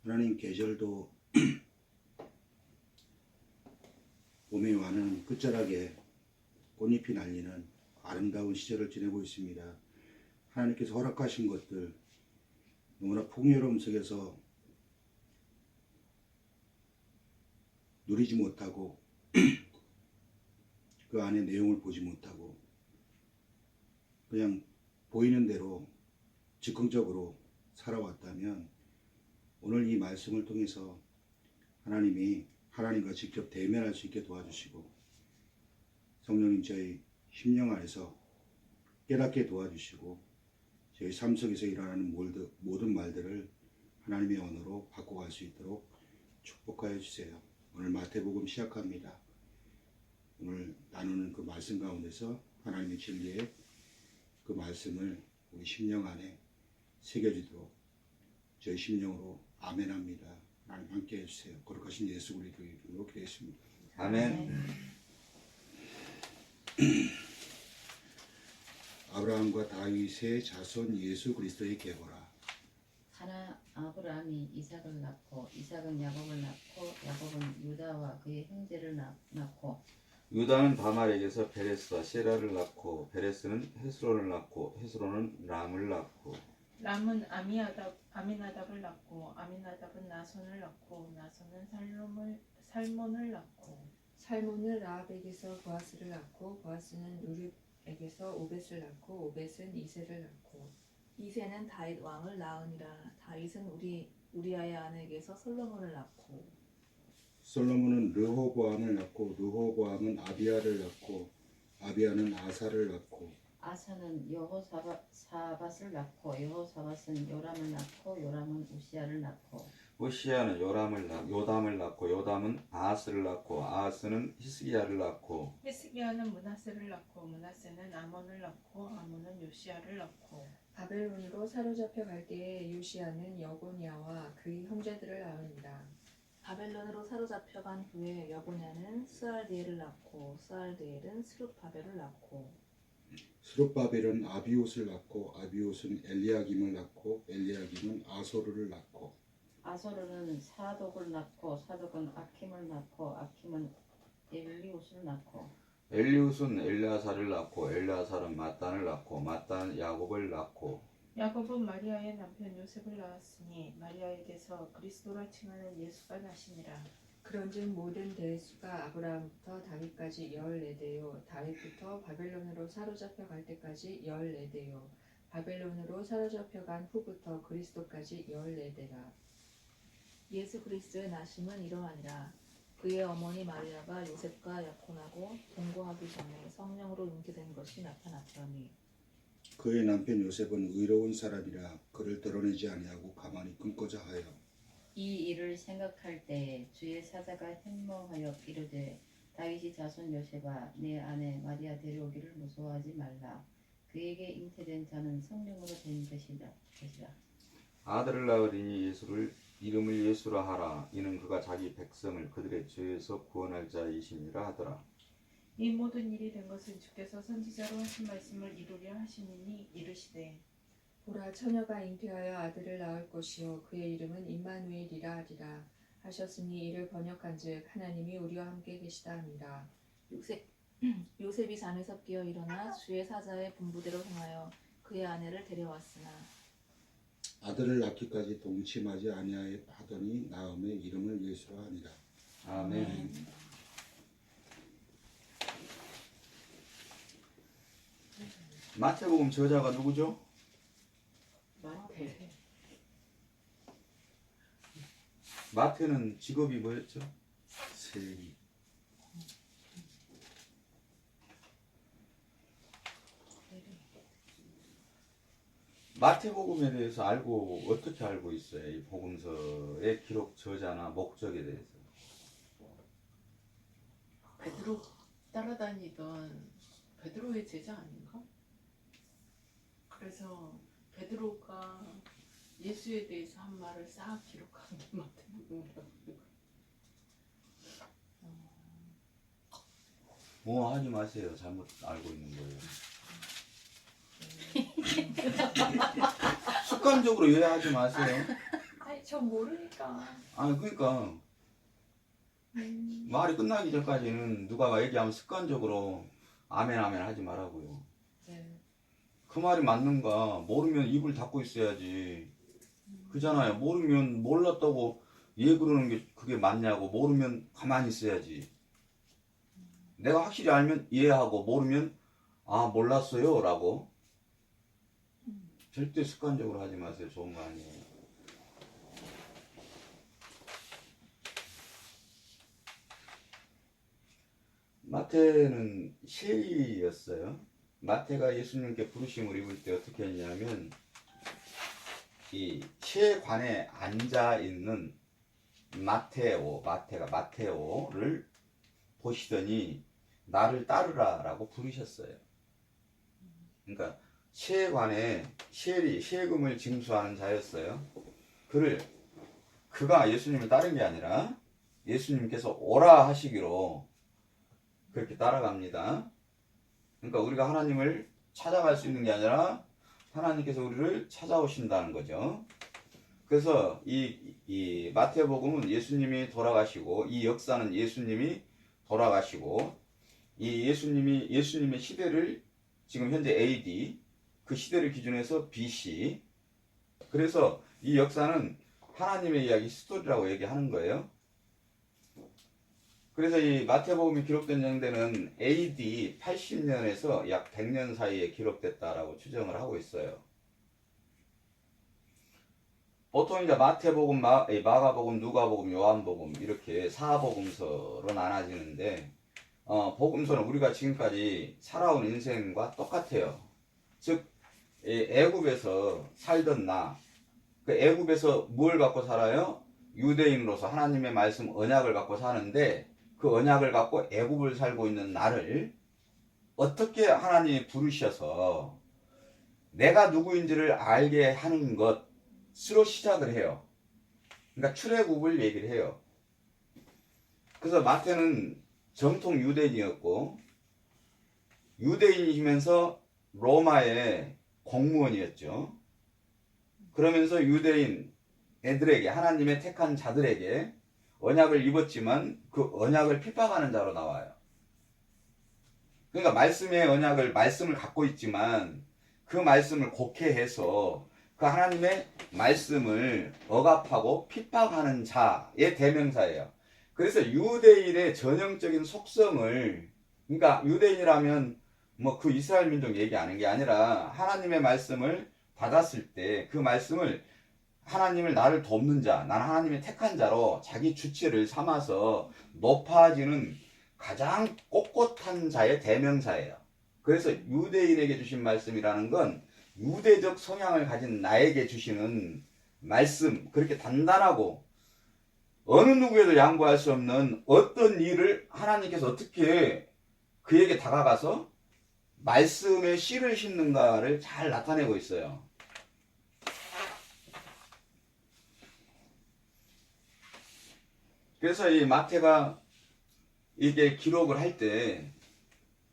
하나님 계절도 봄이 와는 끝자락에 꽃잎이 날리는 아름다운 시절을 지내고 있습니다. 하나님께서 허락하신 것들 너무나 풍요로움 속에서 누리지 못하고 그 안에 내용을 보지 못하고 그냥 보이는 대로 즉흥적으로 살아왔다면 오늘 이 말씀을 통해서 하나님이 하나님과 직접 대면할 수 있게 도와주시고 성령님 저희 심령 안에서 깨닫게 도와주시고 저희 삶 속에서 일어나는 모든 말들을 하나님의 언어로 바꿔갈 수 있도록 축복하여 주세요. 오늘 마태복음 시작합니다. 오늘 나누는 그 말씀 가운데서 하나님의 진리의 그 말씀을 우리 심령 안에 새겨지도록 저희 심령으로 아멘합니다. 하나님 함께 해주세요. 거룩하신 예수 그리스도 이름으로 기도했습니다. 아멘. 아브라함과 다윗의 자손 예수 그리스도의 계보라. 하나 아브라함이 이삭을 낳고 이삭은 야곱을 낳고 야곱은 유다와 그의 형제를 낳고 유다는 다말에게서 베레스와 세라를 낳고 베레스는 헤스론을 낳고 헤스론은 람을 낳고 람은 아미나답을 낳고 아미나답은 나손을 낳고 나손은 살몬을 낳고 살몬은 라합에게서 보아스를 낳고 보아스는 루룻에게서 오벳을 낳고 오벳은 이새를 낳고 이새는 다윗 왕을 낳으니라. 다윗은 우리아의 아내에게서 솔로몬을 낳고 솔로몬은 르호보암을 낳고 르호보암은 아비야를 낳고 아비야는 아사를 낳고 아사는 여호사밧을 낳고 여호사밧은 요람을 낳고 요람은 우시야를 낳고 우시야는 요담을 낳고 요담은 아하스를 낳고 아하스는 히스기야를 낳고 히스기야는 므낫세를 낳고 므낫세는 아몬을 낳고 아몬은 요시야를 낳고 바벨론으로 사로잡혀 갈 때에 요시야는 여고냐와 그의 형제들을 낳으니라. 바벨론으로 사로잡혀간 후에 여보냐는 스알디엘을 낳고 스알디엘은 스룹바벨을 낳고 스룹바벨은 아비옷을 낳고 아비옷은 엘리야김을 낳고 엘리야김은 아소르를 낳고 아소르는 사독을 낳고 사독은 아킴을 낳고 아킴은 엘리웃을 낳고 엘리웃은 엘르아살을 낳고 엘르아살은 마단을 낳고 마단은 야곱을 낳고 야곱은 마리아의 남편 요셉을 낳았으니 마리아에게서 그리스도라 칭하는 예수가 나시니라. 그런즉 모든 대수가 아브라함부터 다윗까지 14대요 다윗부터 바벨론으로 사로잡혀 갈 때까지 14대요 바벨론으로 사로잡혀 간 후부터 그리스도까지 14대라. 예수 그리스도의 나심은 이러하니라. 그의 어머니 마리아가 요셉과 약혼하고 동거하기 전에 성령으로 잉태된 것이 나타났더니 그의 남편 요셉은 의로운 사람이라 그를 드러내지 아니하고 가만히 끊고자 하여 이 일을 생각할 때에 주의 사자가 현몽하여 이르되 다윗이 자손 요셉아 내 아내 마리아 데려오기를 무서워하지 말라. 그에게 잉태된 자는 성령으로 된 것이라. 아들을 낳으리니 이름을 예수라 하라. 이는 그가 자기 백성을 그들의 죄에서 구원할 자이시니라 하더라. 이 모든 일이 된 것은 주께서 선지자로 하신 말씀을 이루려 하시니니 이르시되 보라 처녀가 잉태하여 아들을 낳을 것이요 그의 이름은 임마누엘이라 하리라 하셨으니 이를 번역한즉 하나님이 우리와 함께 계시다 함이라. 요셉이 잠에서 깨어 일어나 주의 사자의 분부대로 행하여 그의 아내를 데려왔으나 아들을 낳기까지 동침하지 아니하더니 나음의 이름을 예수라 하니라. 아멘. 마태복음 저자가 누구죠? 마태. 마태는 직업이 뭐였죠? 세리. 마태복음에 대해서 어떻게 알고 있어요? 이 복음서의 기록 저자나 목적에 대해서. 베드로 따라다니던 베드로의 제자 아닌가? 그래서 베드로가 예수에 대해서 한 말을 싹 기록한 게 마태복음이라고. 뭐 하지 마세요. 잘못 알고 있는 거예요. 습관적으로 왜 하지 마세요. 아니 저 모르니까. 아니 그러니까 말이 끝나기 전까지는 누가 얘기하면 습관적으로 아멘 아멘 하지 말라고요. 네. 그 말이 맞는가 모르면 입을 닫고 있어야지. 그잖아요. 모르면 몰랐다고 얘 그러는 게 그게 맞냐고. 모르면 가만히 있어야지. 내가 확실히 알면 이해하고 모르면 아 몰랐어요 라고. 절대 습관적으로 하지 마세요. 좋은 거 아니에요. 마태는 셰리였어요. 마태가 예수님께 부르심을 입을 때 어떻게 했냐면 이 셰관에 앉아 있는 마테오를 보시더니 나를 따르라 라고 부르셨어요. 그러니까 셰관에 세금을 징수하는 자였어요. 그가 예수님을 따른 게 아니라 예수님께서 오라 하시기로 그렇게 따라갑니다. 그러니까 우리가 하나님을 찾아갈 수 있는 게 아니라 하나님께서 우리를 찾아오신다는 거죠. 그래서 이 마태복음은 예수님이 돌아가시고 이 역사는 예수님이 돌아가시고 이 예수님의 시대를 지금 현재 AD 그 시대를 기준해서 BC 그래서 이 역사는 하나님의 이야기 스토리라고 얘기하는 거예요. 그래서 이 마태복음이 기록된 연대는 AD 80년에서 약 100년 사이에 기록됐다라고 추정을 하고 있어요. 보통 이제 마태복음, 마가복음, 누가복음, 요한복음 이렇게 사복음서로 나눠지는데 복음서는 우리가 지금까지 살아온 인생과 똑같아요. 즉 애굽에서 살던 그 애굽에서 뭘 갖고 살아요? 유대인으로서 하나님의 말씀 언약을 갖고 사는데 그 언약을 갖고 애굽을 살고 있는 나를 어떻게 하나님이 부르셔서 내가 누구인지를 알게 하는 것으로 시작을 해요. 그러니까 출애굽을 얘기를 해요. 그래서 마태는 정통 유대인이었고 유대인이면서 로마의 공무원이었죠. 그러면서 유대인 애들에게 하나님의 택한 자들에게 언약을 입었지만 그 언약을 핍박하는 자로 나와요. 그러니까 말씀의 언약을 말씀을 갖고 있지만 그 말씀을 곡해해서 그 하나님의 말씀을 억압하고 핍박하는 자의 대명사예요. 그래서 유대인의 전형적인 속성을 그러니까 유대인이라면 뭐 그 이스라엘 민족 얘기하는 게 아니라 하나님의 말씀을 받았을 때 그 말씀을 하나님을 나를 돕는 자, 나는 하나님의 택한 자로 자기 주체를 삼아서 높아지는 가장 꼿꼿한 자의 대명사예요. 그래서 유대인에게 주신 말씀이라는 건 유대적 성향을 가진 나에게 주시는 말씀, 그렇게 단단하고 어느 누구에도 양보할 수 없는 어떤 일을 하나님께서 어떻게 그에게 다가가서 말씀의 씨를 심는가를 잘 나타내고 있어요. 그래서 이 마태가 이게 기록을 할 때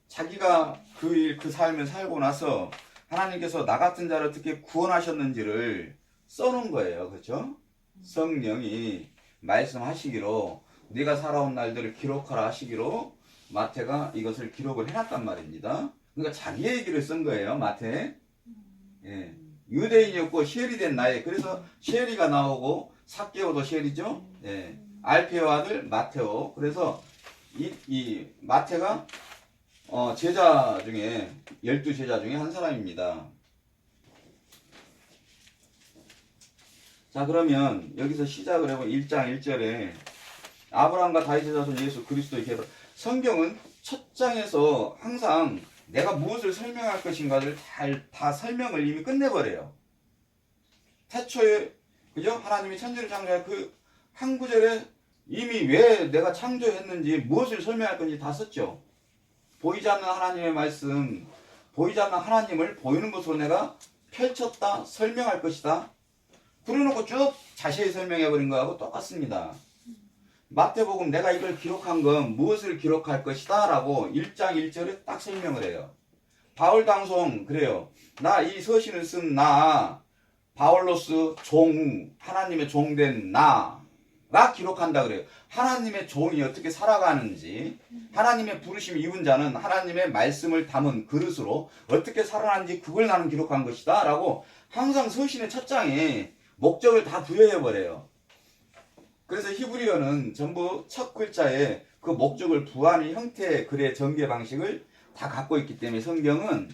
자기가 그 삶을 살고 나서 하나님께서 나 같은 자를 어떻게 구원하셨는지를 써놓은 거예요. 그렇죠? 성령이 말씀하시기로 네가 살아온 날들을 기록하라 하시기로 마태가 이것을 기록을 해놨단 말입니다. 그러니까 자기 얘기를 쓴 거예요. 마태. 예. 유대인이었고 셰리 된 나에 그래서 셰리가 나오고 삭개오도 셰리죠. 예. 알페오 아들 마테오. 그래서 이 마태가 제자 중에 12제자 중에 한 사람입니다. 자 그러면 여기서 시작을 해보면 1장 1절에 아브라함과 다윗의 자손 예수 그리스도의 계보라. 성경은 첫 장에서 항상 내가 무엇을 설명할 것인가를 다 설명을 이미 끝내버려요. 태초에 그죠? 하나님이 천지를 창조할 그 한 구절에 이미 왜 내가 창조했는지 무엇을 설명할 건지 다 썼죠. 보이지 않는 하나님의 말씀, 보이지 않는 하나님을 보이는 것으로 내가 펼쳤다, 설명할 것이다. 그래놓고 쭉 자세히 설명해버린 거하고 똑같습니다. 마태복음 내가 이걸 기록한 건 무엇을 기록할 것이다 라고 1장 1절에 딱 설명을 해요. 바울 당송 그래요. 나 이 서신을 쓴 바울로스 종, 하나님의 종된 나가 기록한다 그래요. 하나님의 종이 어떻게 살아가는지, 하나님의 부르심 입은 자는 하나님의 말씀을 담은 그릇으로 어떻게 살아가는지 그걸 나는 기록한 것이다 라고 항상 서신의 첫 장에 목적을 다 부여해버려요. 그래서 히브리어는 전부 첫 글자에 그 목적을 부하는 형태의 글의 전개 방식을 다 갖고 있기 때문에 성경은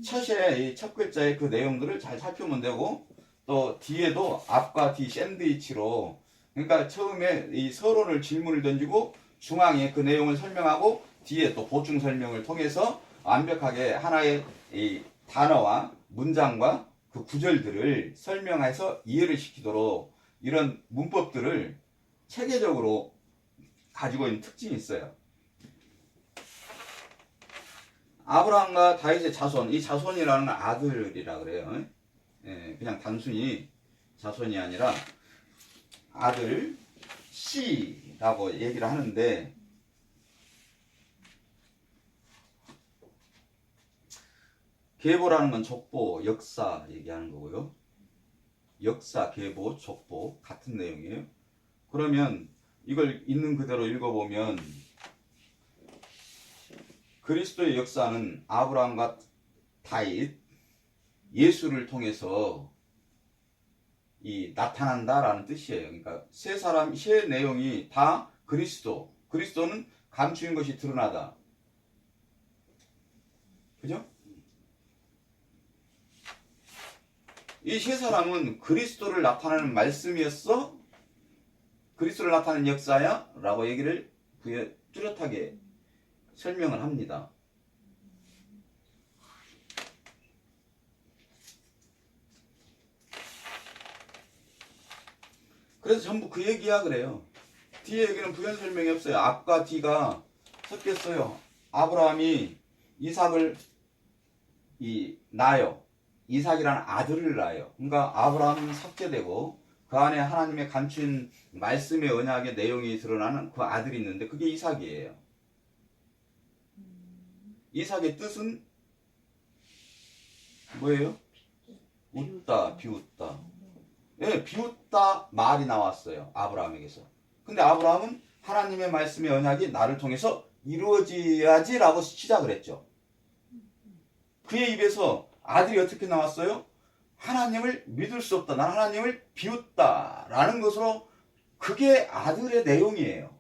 첫에 이 첫 글자의 그 내용들을 잘 살펴보면 되고, 또 뒤에도 앞과 뒤 샌드위치로, 그러니까 처음에 이 서론을 질문을 던지고 중앙에 그 내용을 설명하고 뒤에 또 보충 설명을 통해서 완벽하게 하나의 이 단어와 문장과 그 구절들을 설명해서 이해를 시키도록 이런 문법들을 체계적으로 가지고 있는 특징이 있어요. 아브라함과 다윗의 자손, 이 자손이라는 아들이라 그래요. 예, 그냥 단순히 자손이 아니라 아들 씨라고 얘기를 하는데, 계보라는 건 족보, 역사 얘기하는 거고요. 역사, 계보, 족보 같은 내용이에요. 그러면 이걸 있는 그대로 읽어보면 그리스도의 역사는 아브라함과 다윗, 예수를 통해서 이 나타난다라는 뜻이에요. 그러니까 세 사람, 세 내용이 다 그리스도는 감추인 것이 드러나다. 그죠? 이 세 사람은 그리스도를 나타내는 말씀이었어? 그리스도를 나타내는 역사야? 라고 얘기를 뚜렷하게 설명을 합니다. 그래서 전부 그 얘기야 그래요. 뒤에 얘기는 부연 설명이 없어요. 앞과 뒤가 섞였어요. 아브라함이 이삭을 낳아요. 이삭이라는 아들을 낳아요. 그러니까 아브라함은 삭제되고 그 안에 하나님의 감춘 말씀의 언약의 내용이 드러나는 그 아들이 있는데 그게 이삭이에요. 이삭의 뜻은 뭐예요? 웃다, 비웃다. 예, 비웃다 말이 나왔어요. 아브라함에게서. 근데 아브라함은 하나님의 말씀의 언약이 나를 통해서 이루어져야지라고 시작을 했죠. 그의 입에서 아들이 어떻게 나왔어요? 하나님을 믿을 수 없다. 난 하나님을 비웃다. 라는 것으로 그게 아들의 내용이에요.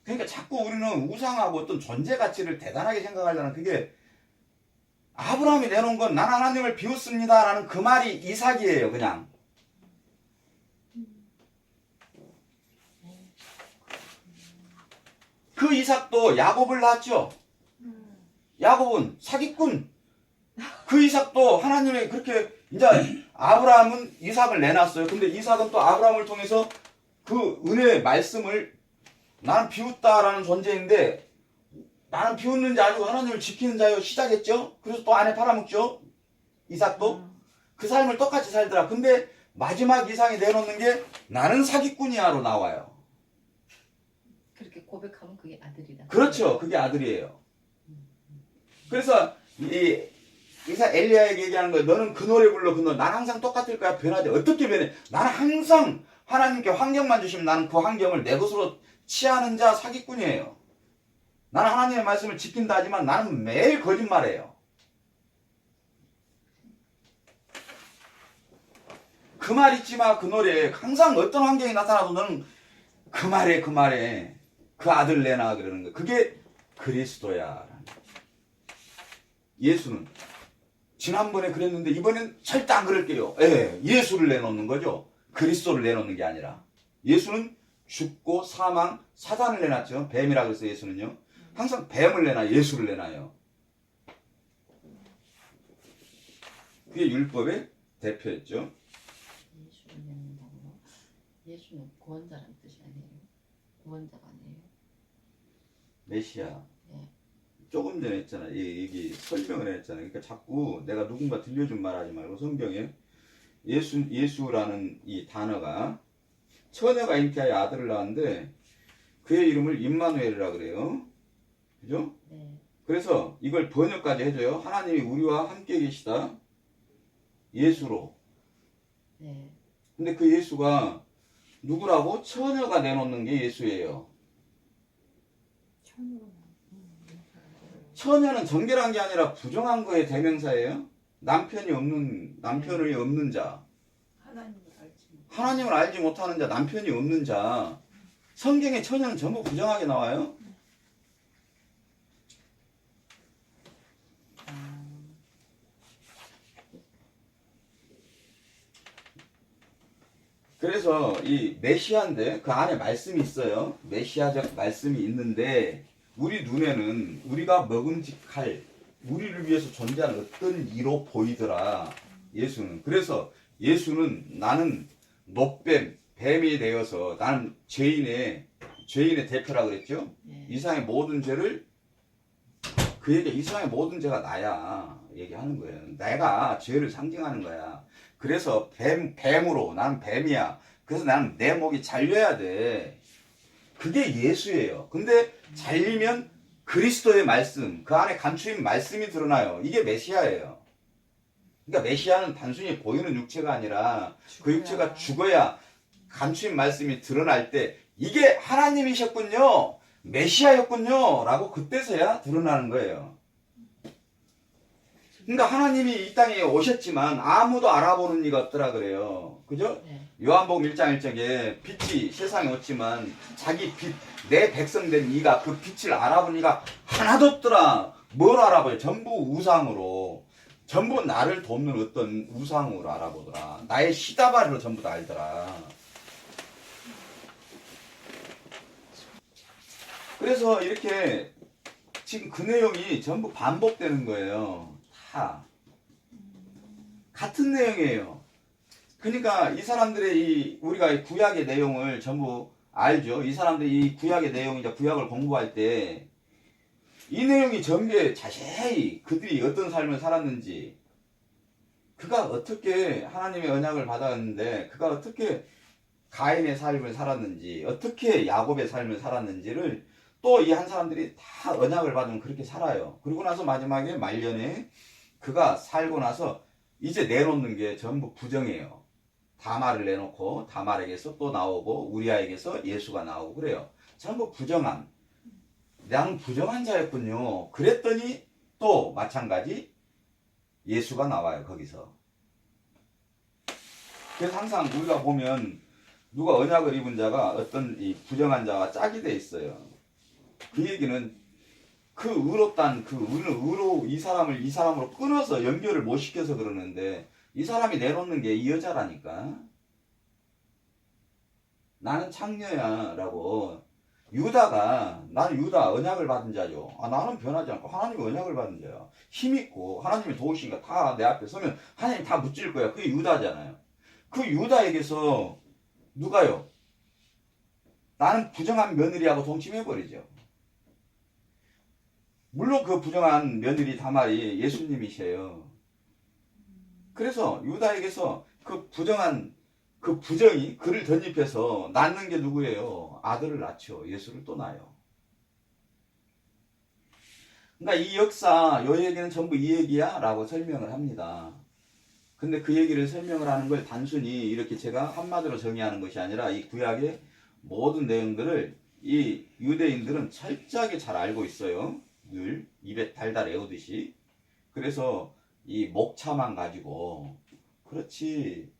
그러니까 자꾸 우리는 우상하고 어떤 존재 가치를 대단하게 생각하려는 그게 아브라함이 내놓은 건 난 하나님을 비웃습니다. 라는 그 말이 이삭이에요. 그냥. 그 이삭도 야곱을 낳았죠. 야곱은 사기꾼. 그 이삭도 하나님의 그렇게 이제 아브라함은 이삭을 내놨어요. 근데 이삭은 또 아브라함을 통해서 그 은혜의 말씀을 나는 비웃다라는 존재인데 나는 비웃는 자 아니고 하나님을 지키는 자요 시작했죠. 그래서 또 아내 팔아먹죠. 이삭도 그 삶을 똑같이 살더라. 근데 마지막 이삭이 내놓는 게 나는 사기꾼이야로 나와요. 그렇게 고백하면 그게 아들이다. 그렇죠. 그게 아들이에요. 그래서 이 이삭 엘리야에게 얘기하는 거예요. 너는 그 노래 불러 그 노래. 난 항상 똑같을 거야. 변하지. 어떻게 변해? 나는 항상 하나님께 환경만 주시면 나는 그 환경을 내 것으로 취하는 자 사기꾼이에요. 나는 하나님의 말씀을 지킨다 하지만 나는 매일 거짓말해요. 그 말 잊지 마. 그 노래. 항상 어떤 환경이 나타나도 너는 그 말에 그 아들 내놔 그러는 거예요. 그게 그리스도야. 예수는 지난번에 그랬는데 이번엔 절대 안 그럴게요. 예수를 내놓는 거죠. 그리스도를 내놓는 게 아니라. 예수는 죽고 사망, 사단을 내놨죠. 뱀이라 그래서 예수는요. 항상 뱀을 내놔, 예수를 내놔요. 그게 율법의 대표였죠. 예수를 내놓는다고요? 예수는 구원자라는 뜻이 아니에요? 구원자가 아니에요? 메시아. 네. 조금 전에 했잖아. 얘기 설명을 했잖아요. 그러니까 자꾸 내가 누군가 들려준 말 하지 말고 성경에 예수라는 이 단어가 처녀가 잉태하여 아들을 낳았는데 그의 이름을 임마누엘이라 그래요. 그죠? 네. 그래서 이걸 번역까지 해줘요. 하나님이 우리와 함께 계시다. 예수로. 네. 근데 그 예수가 누구라고? 처녀가 내놓는 게 예수예요. 처녀는 정결한 게 아니라 부정한 거의 대명사예요. 남편이 없는 자. 하나님을 알지 못하는 자, 남편이 없는 자. 성경에 처녀는 전부 부정하게 나와요. 그래서 이 메시아인데 그 안에 말씀이 있어요. 메시아적 말씀이 있는데 우리 눈에는 우리가 먹음직할 우리를 위해서 존재하는 어떤 이로 보이더라. 예수는. 그래서 예수는 나는 노뱀, 뱀이 되어서 나는 죄인의 대표라 그랬죠. 네. 이 세상의 모든 죄를 그에게 이 세상의 모든 죄가 나야 얘기하는 거예요. 내가 죄를 상징하는 거야. 그래서 뱀으로 나는 뱀이야. 그래서 나는 내 목이 잘려야 돼. 그게 예수예요. 근데 잘리면 그리스도의 말씀, 그 안에 감추인 말씀이 드러나요. 이게 메시아예요. 그러니까 메시아는 단순히 보이는 육체가 아니라 그 육체가 죽어야 감추인 말씀이 드러날 때 이게 하나님이셨군요. 메시아였군요. 라고 그때서야 드러나는 거예요. 그러니까 하나님이 이 땅에 오셨지만 아무도 알아보는 이가 없더라 그래요. 그죠? 네. 요한복음 1장 1절에 빛이 세상에 왔지만 자기 빛, 내 백성된 이가 그 빛을 알아본 이가 하나도 없더라. 뭘 알아봐요? 전부 우상으로. 전부 나를 돕는 어떤 우상으로 알아보더라. 나의 시다바리로 전부 다 알더라. 그래서 이렇게 지금 그 내용이 전부 반복되는 거예요. 다. 같은 내용이에요. 그러니까 이 사람들의 우리가 구약의 내용을 전부 알죠. 이 사람들이 이 구약의 내용, 이제 구약을 공부할 때 이 내용이 전개 자세히 그들이 어떤 삶을 살았는지, 그가 어떻게 하나님의 언약을 받았는데, 그가 어떻게 가인의 삶을 살았는지, 어떻게 야곱의 삶을 살았는지를 또 이 한 사람들이 다 언약을 받으면 그렇게 살아요. 그리고 나서 마지막에 말년에 그가 살고 나서 이제 내놓는 게 전부 부정이에요. 다말을 내놓고 다말에게서 또 나오고 우리아에게서 예수가 나오고 그래요. 전부 부정한. 나는 부정한 자였군요. 그랬더니 또 마찬가지 예수가 나와요. 거기서. 그래서 항상 우리가 보면 누가 언약을 입은 자가 어떤 이 부정한 자와 짝이 돼 있어요. 그 얘기는 그 의롭단 그 의로 이 사람으로 끊어서 연결을 못 시켜서 그러는데 이 사람이 내놓는 게 이 여자라니까. 나는 창녀야 라고. 유다가 나는 유다 언약을 받은 자죠. 나는 변하지 않고 하나님의 언약을 받은 자야. 힘있고 하나님이 도우시니까 다 내 앞에 서면 하나님 다 무찔 거야. 그게 유다잖아요. 그 유다에게서 누가요? 나는 부정한 며느리하고 동침해버리죠. 물론 그 부정한 며느리 다말이 예수님이세요. 그래서 유다에게서 그 부정한 그 부정이 그를 덧입혀서 낳는 게 누구예요? 아들을 낳죠. 예수를 또 낳아요. 그러니까 이 역사, 요 얘기는 전부 이 얘기야 라고 설명을 합니다. 근데 그 얘기를 설명을 하는 걸 단순히 이렇게 제가 한마디로 정의하는 것이 아니라 이 구약의 모든 내용들을 이 유대인들은 철저하게 잘 알고 있어요. 늘 입에 달달 애우듯이. 그래서 이 목차만 가지고 그렇지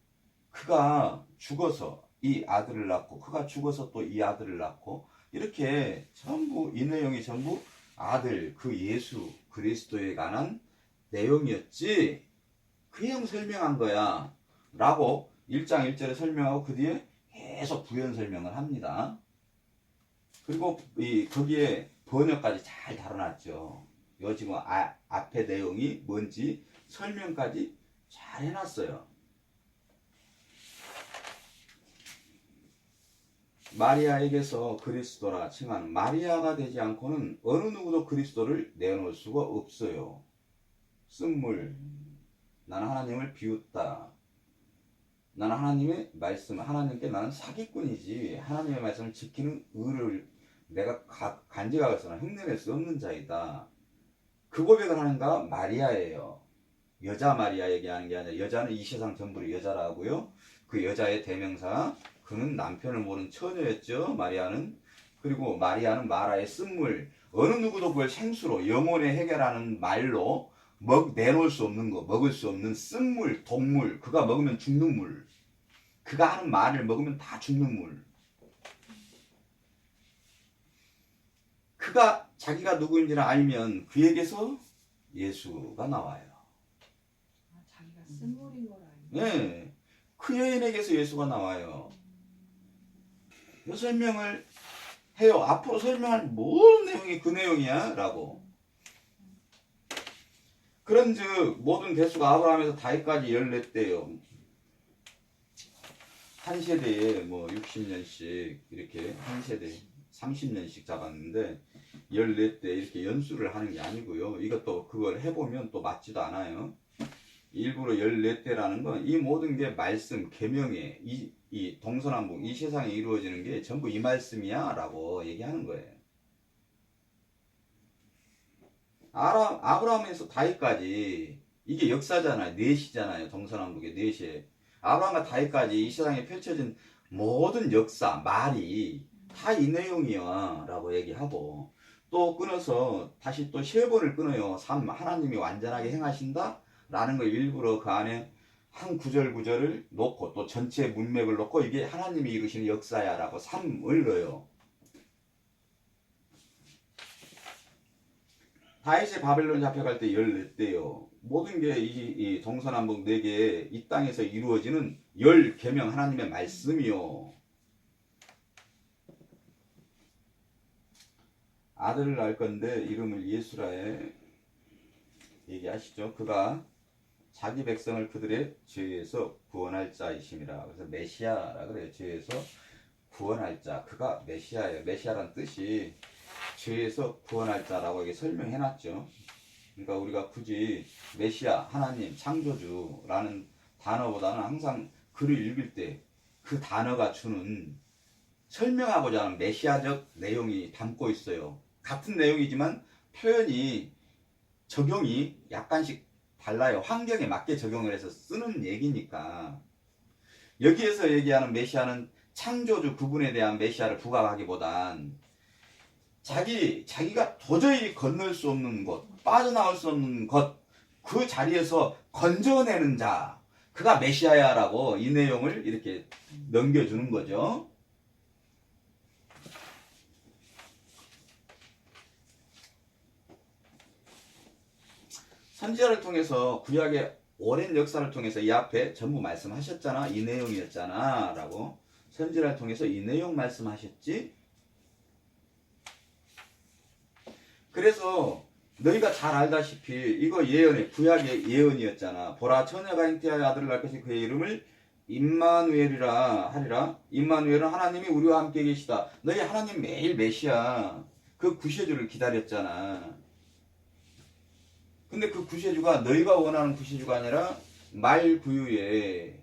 그가 죽어서 이 아들을 낳고 그가 죽어서 또 이 아들을 낳고 이렇게 전부 이 내용이 전부 아들 그 예수 그리스도에 관한 내용이었지 그 형 설명한 거야 라고 1장 1절에 설명하고 그 뒤에 계속 부연 설명을 합니다. 그리고 거기에 번역까지 잘 다뤄놨죠. 요 지금 앞에 내용이 뭔지 설명까지 잘 해놨어요. 마리아에게서 그리스도라 칭하는 마리아가 되지 않고는 어느 누구도 그리스도를 내놓을 수가 없어요. 쓴물 나는 하나님을 비웃다. 나는 하나님의 말씀을 하나님께 나는 사기꾼이지 하나님의 말씀을 지키는 의를 내가 간직하거나 흉내낼 수 없는 자이다. 그 고백을 하는가? 마리아예요. 여자 마리아 얘기하는 게 아니라 여자는 이 세상 전부를 여자라고요. 그 여자의 대명사 그는 남편을 모르는 처녀였죠. 마리아는. 그리고 마리아는 마라의 쓴물 어느 누구도 그걸 생수로 영혼의 해결하는 말로 내놓을 수 없는 거 먹을 수 없는 쓴물 동물 그가 먹으면 죽는 물 그가 하는 말을 먹으면 다 죽는 물 그가 자기가 누구인지를 알면 그에게서 예수가 나와요. 자기가 쓴물인 걸 알고. 네, 그 여인에게서 예수가 나와요. 이 설명을 해요. 앞으로 설명할 모든 내용이 그 내용이야 라고. 그런즉 모든 대수가 아브라함에서 다윗까지 14대요. 한 세대에 뭐 60년씩 이렇게 한 세대 30년씩 잡았는데 14대 이렇게 연수를 하는 게 아니고요. 이것도 그걸 해보면 또 맞지도 않아요. 일부러 14대라는 건 이 모든 게 말씀, 계명에 이 동서남북 이 세상에 이루어지는 게 전부 이 말씀이야 라고 얘기하는 거예요. 아브라함에서 다윗까지 이게 역사잖아요. 넷이잖아요. 동서남북의 넷이. 아브라함과 다윗까지 이 세상에 펼쳐진 모든 역사, 말이 다 이 내용이야 라고 얘기하고 또 끊어서 다시 또 3번을 끊어요. 하나님이 완전하게 행하신다 라는 걸 일부러 그 안에 한 구절을 놓고 또 전체 문맥을 놓고 이게 하나님이 이루시는 역사야 라고 3을 넣어요. 다윗이 바벨론 잡혀갈 때 14대요. 모든 게 이 동서남북 4개 이 땅에서 이루어지는 10계명 하나님의 말씀이요. 아들을 낳을 건데 이름을 예수라 해 얘기하시죠. 그가 자기 백성을 그들의 죄에서 구원할 자이심이라. 그래서 메시아라 그래요. 죄에서 구원할 자. 그가 메시아예요. 메시아란 뜻이 죄에서 구원할 자라고 이렇게 설명해 놨죠. 그러니까 우리가 굳이 메시아, 하나님, 창조주라는 단어보다는 항상 글을 읽을 때 그 단어가 주는 설명하고자 하는 메시아적 내용이 담고 있어요. 같은 내용이지만 표현이 적용이 약간씩 달라요. 환경에 맞게 적용을 해서 쓰는 얘기니까. 여기에서 얘기하는 메시아는 창조주 그분에 대한 메시아를 부각하기보단 자기가 도저히 건널 수 없는 곳, 빠져나올 수 없는 것, 그 자리에서 건져내는 자, 그가 메시아야라고 이 내용을 이렇게 넘겨주는 거죠. 선지자를 통해서 구약의 오랜 역사를 통해서 이 앞에 전부 말씀하셨잖아. 이 내용이었잖아 라고. 선지자를 통해서 이 내용 말씀하셨지. 그래서 너희가 잘 알다시피 이거 예언의 구약의 예언이었잖아. 보라 처녀가 잉태하여 아들을 낳을 것이 그의 이름을 임마누엘이라 하리라. 임마누엘은 하나님이 우리와 함께 계시다. 너희 하나님 매일 메시아 그 구세주를 기다렸잖아. 근데 그 구세주가 너희가 원하는 구세주가 아니라 말구유에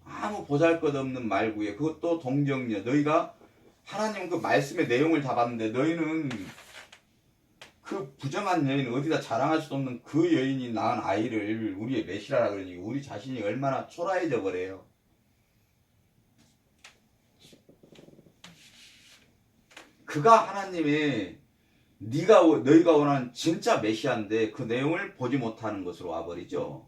아무 보잘것없는 말구유에 그것도 동정녀. 너희가 하나님 그 말씀의 내용을 다 봤는데 너희는 그 부정한 여인 어디다 자랑할 수도 없는 그 여인이 낳은 아이를 우리의 메시라라 그러니 우리 자신이 얼마나 초라해져 버려요. 그가 하나님의 너희가 원하는 진짜 메시아인데 그 내용을 보지 못하는 것으로 와버리죠.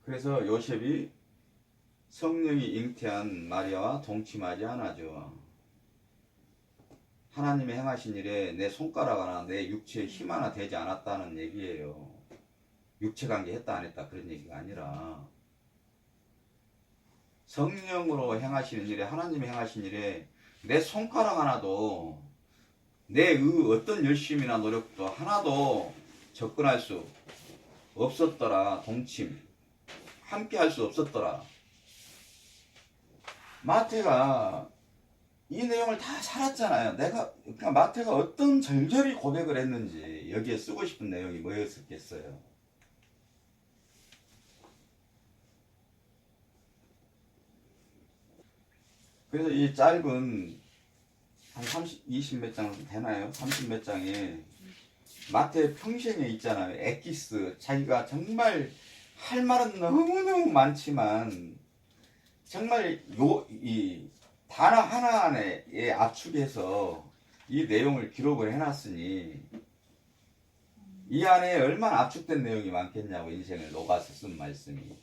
그래서 요셉이 성령이 잉태한 마리아와 동침하지 않아죠. 하나님의 행하신 일에 내 손가락 하나 내 육체에 힘 하나 되지 않았다는 얘기예요. 육체관계 했다 안 했다 그런 얘기가 아니라 성령으로 행하시는 일에 하나님이 행하신 일에 내 손가락 하나도 내 어떤 열심이나 노력도 하나도 접근할 수 없었더라. 동침 함께 할 수 없었더라. 마태가 이 내용을 다 살았잖아요. 그러니까 마태가 어떤 절절히 고백을 했는지 여기에 쓰고 싶은 내용이 뭐였겠어요. 그래서 이 짧은 한 20 몇 장 되나요? 30 몇 장에 마태 평생에 있잖아요. 엑기스 자기가 정말 할 말은 너무너무 많지만 정말 이 단어 하나하나에 압축해서 이 내용을 기록을 해놨으니 이 안에 얼마나 압축된 내용이 많겠냐고 인생을 녹아서 쓴 말씀이.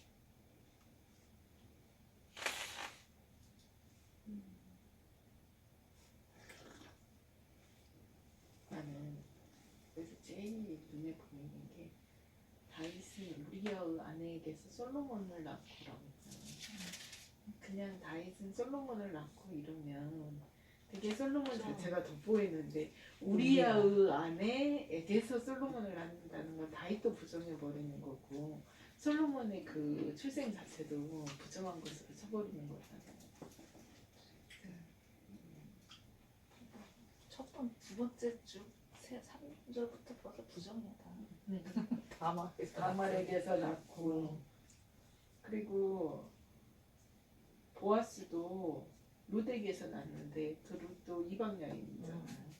나는 그래서 제일 눈에 보이는 게 다윗은 우리아의 아내에게서 솔로몬을 낳고라고 했잖아요. 그냥 다윗은 솔로몬을 낳고 이러면 되게 솔로몬 자체가 돋보이는데 우리아의 아내에게서 솔로몬을 낳는다는 건 다윗도 부정해 버리는 거고 솔로몬의 그 출생 자체도 부정한 것으로 쳐버리는 거잖아요. 두 번째 주 3절부터 봐도 부정이야 다. 다말에게서 낳고 그리고 보아스도 룻에게서 낳는데 그 룻도 이방 여인이잖아요.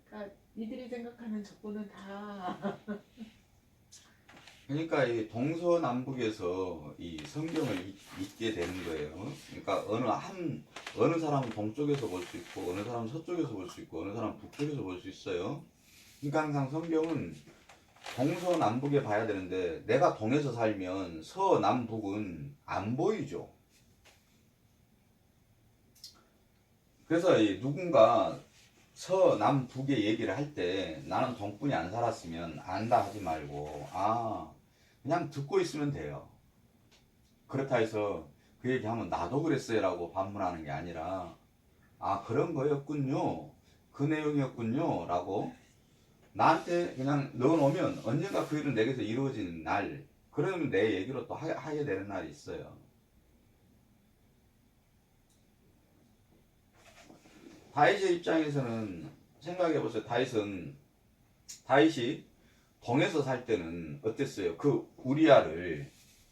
그러니까 니들이 생각하는 조건은 다 그러니까 이 동서남북에서 이 성경을 읽게 되는 거예요. 그러니까 어느 사람은 동쪽에서 볼 수 있고 어느 사람은 서쪽에서 볼 수 있고 어느 사람은 북쪽에서 볼 수 있어요. 그러니까 항상 성경은 동서남북에 봐야 되는데 내가 동에서 살면 서남북은 안 보이죠. 그래서 누군가 서남북의 얘기를 할 때 나는 동뿐이 안 살았으면 안다 하지 말고 그냥 듣고 있으면 돼요. 그렇다 해서 그 얘기하면 나도 그랬어요 라고 반문하는 게 아니라 그런 거였군요, 그 내용이었군요 라고 나한테 그냥 넣어놓으면 언젠가 그 일은 내게서 이루어지는 날, 그러면 내 얘기로 또 하게 되는 날이 있어요. 다윗의 입장에서는 생각해보세요. 다윗이 동에서 살 때는 어땠어요?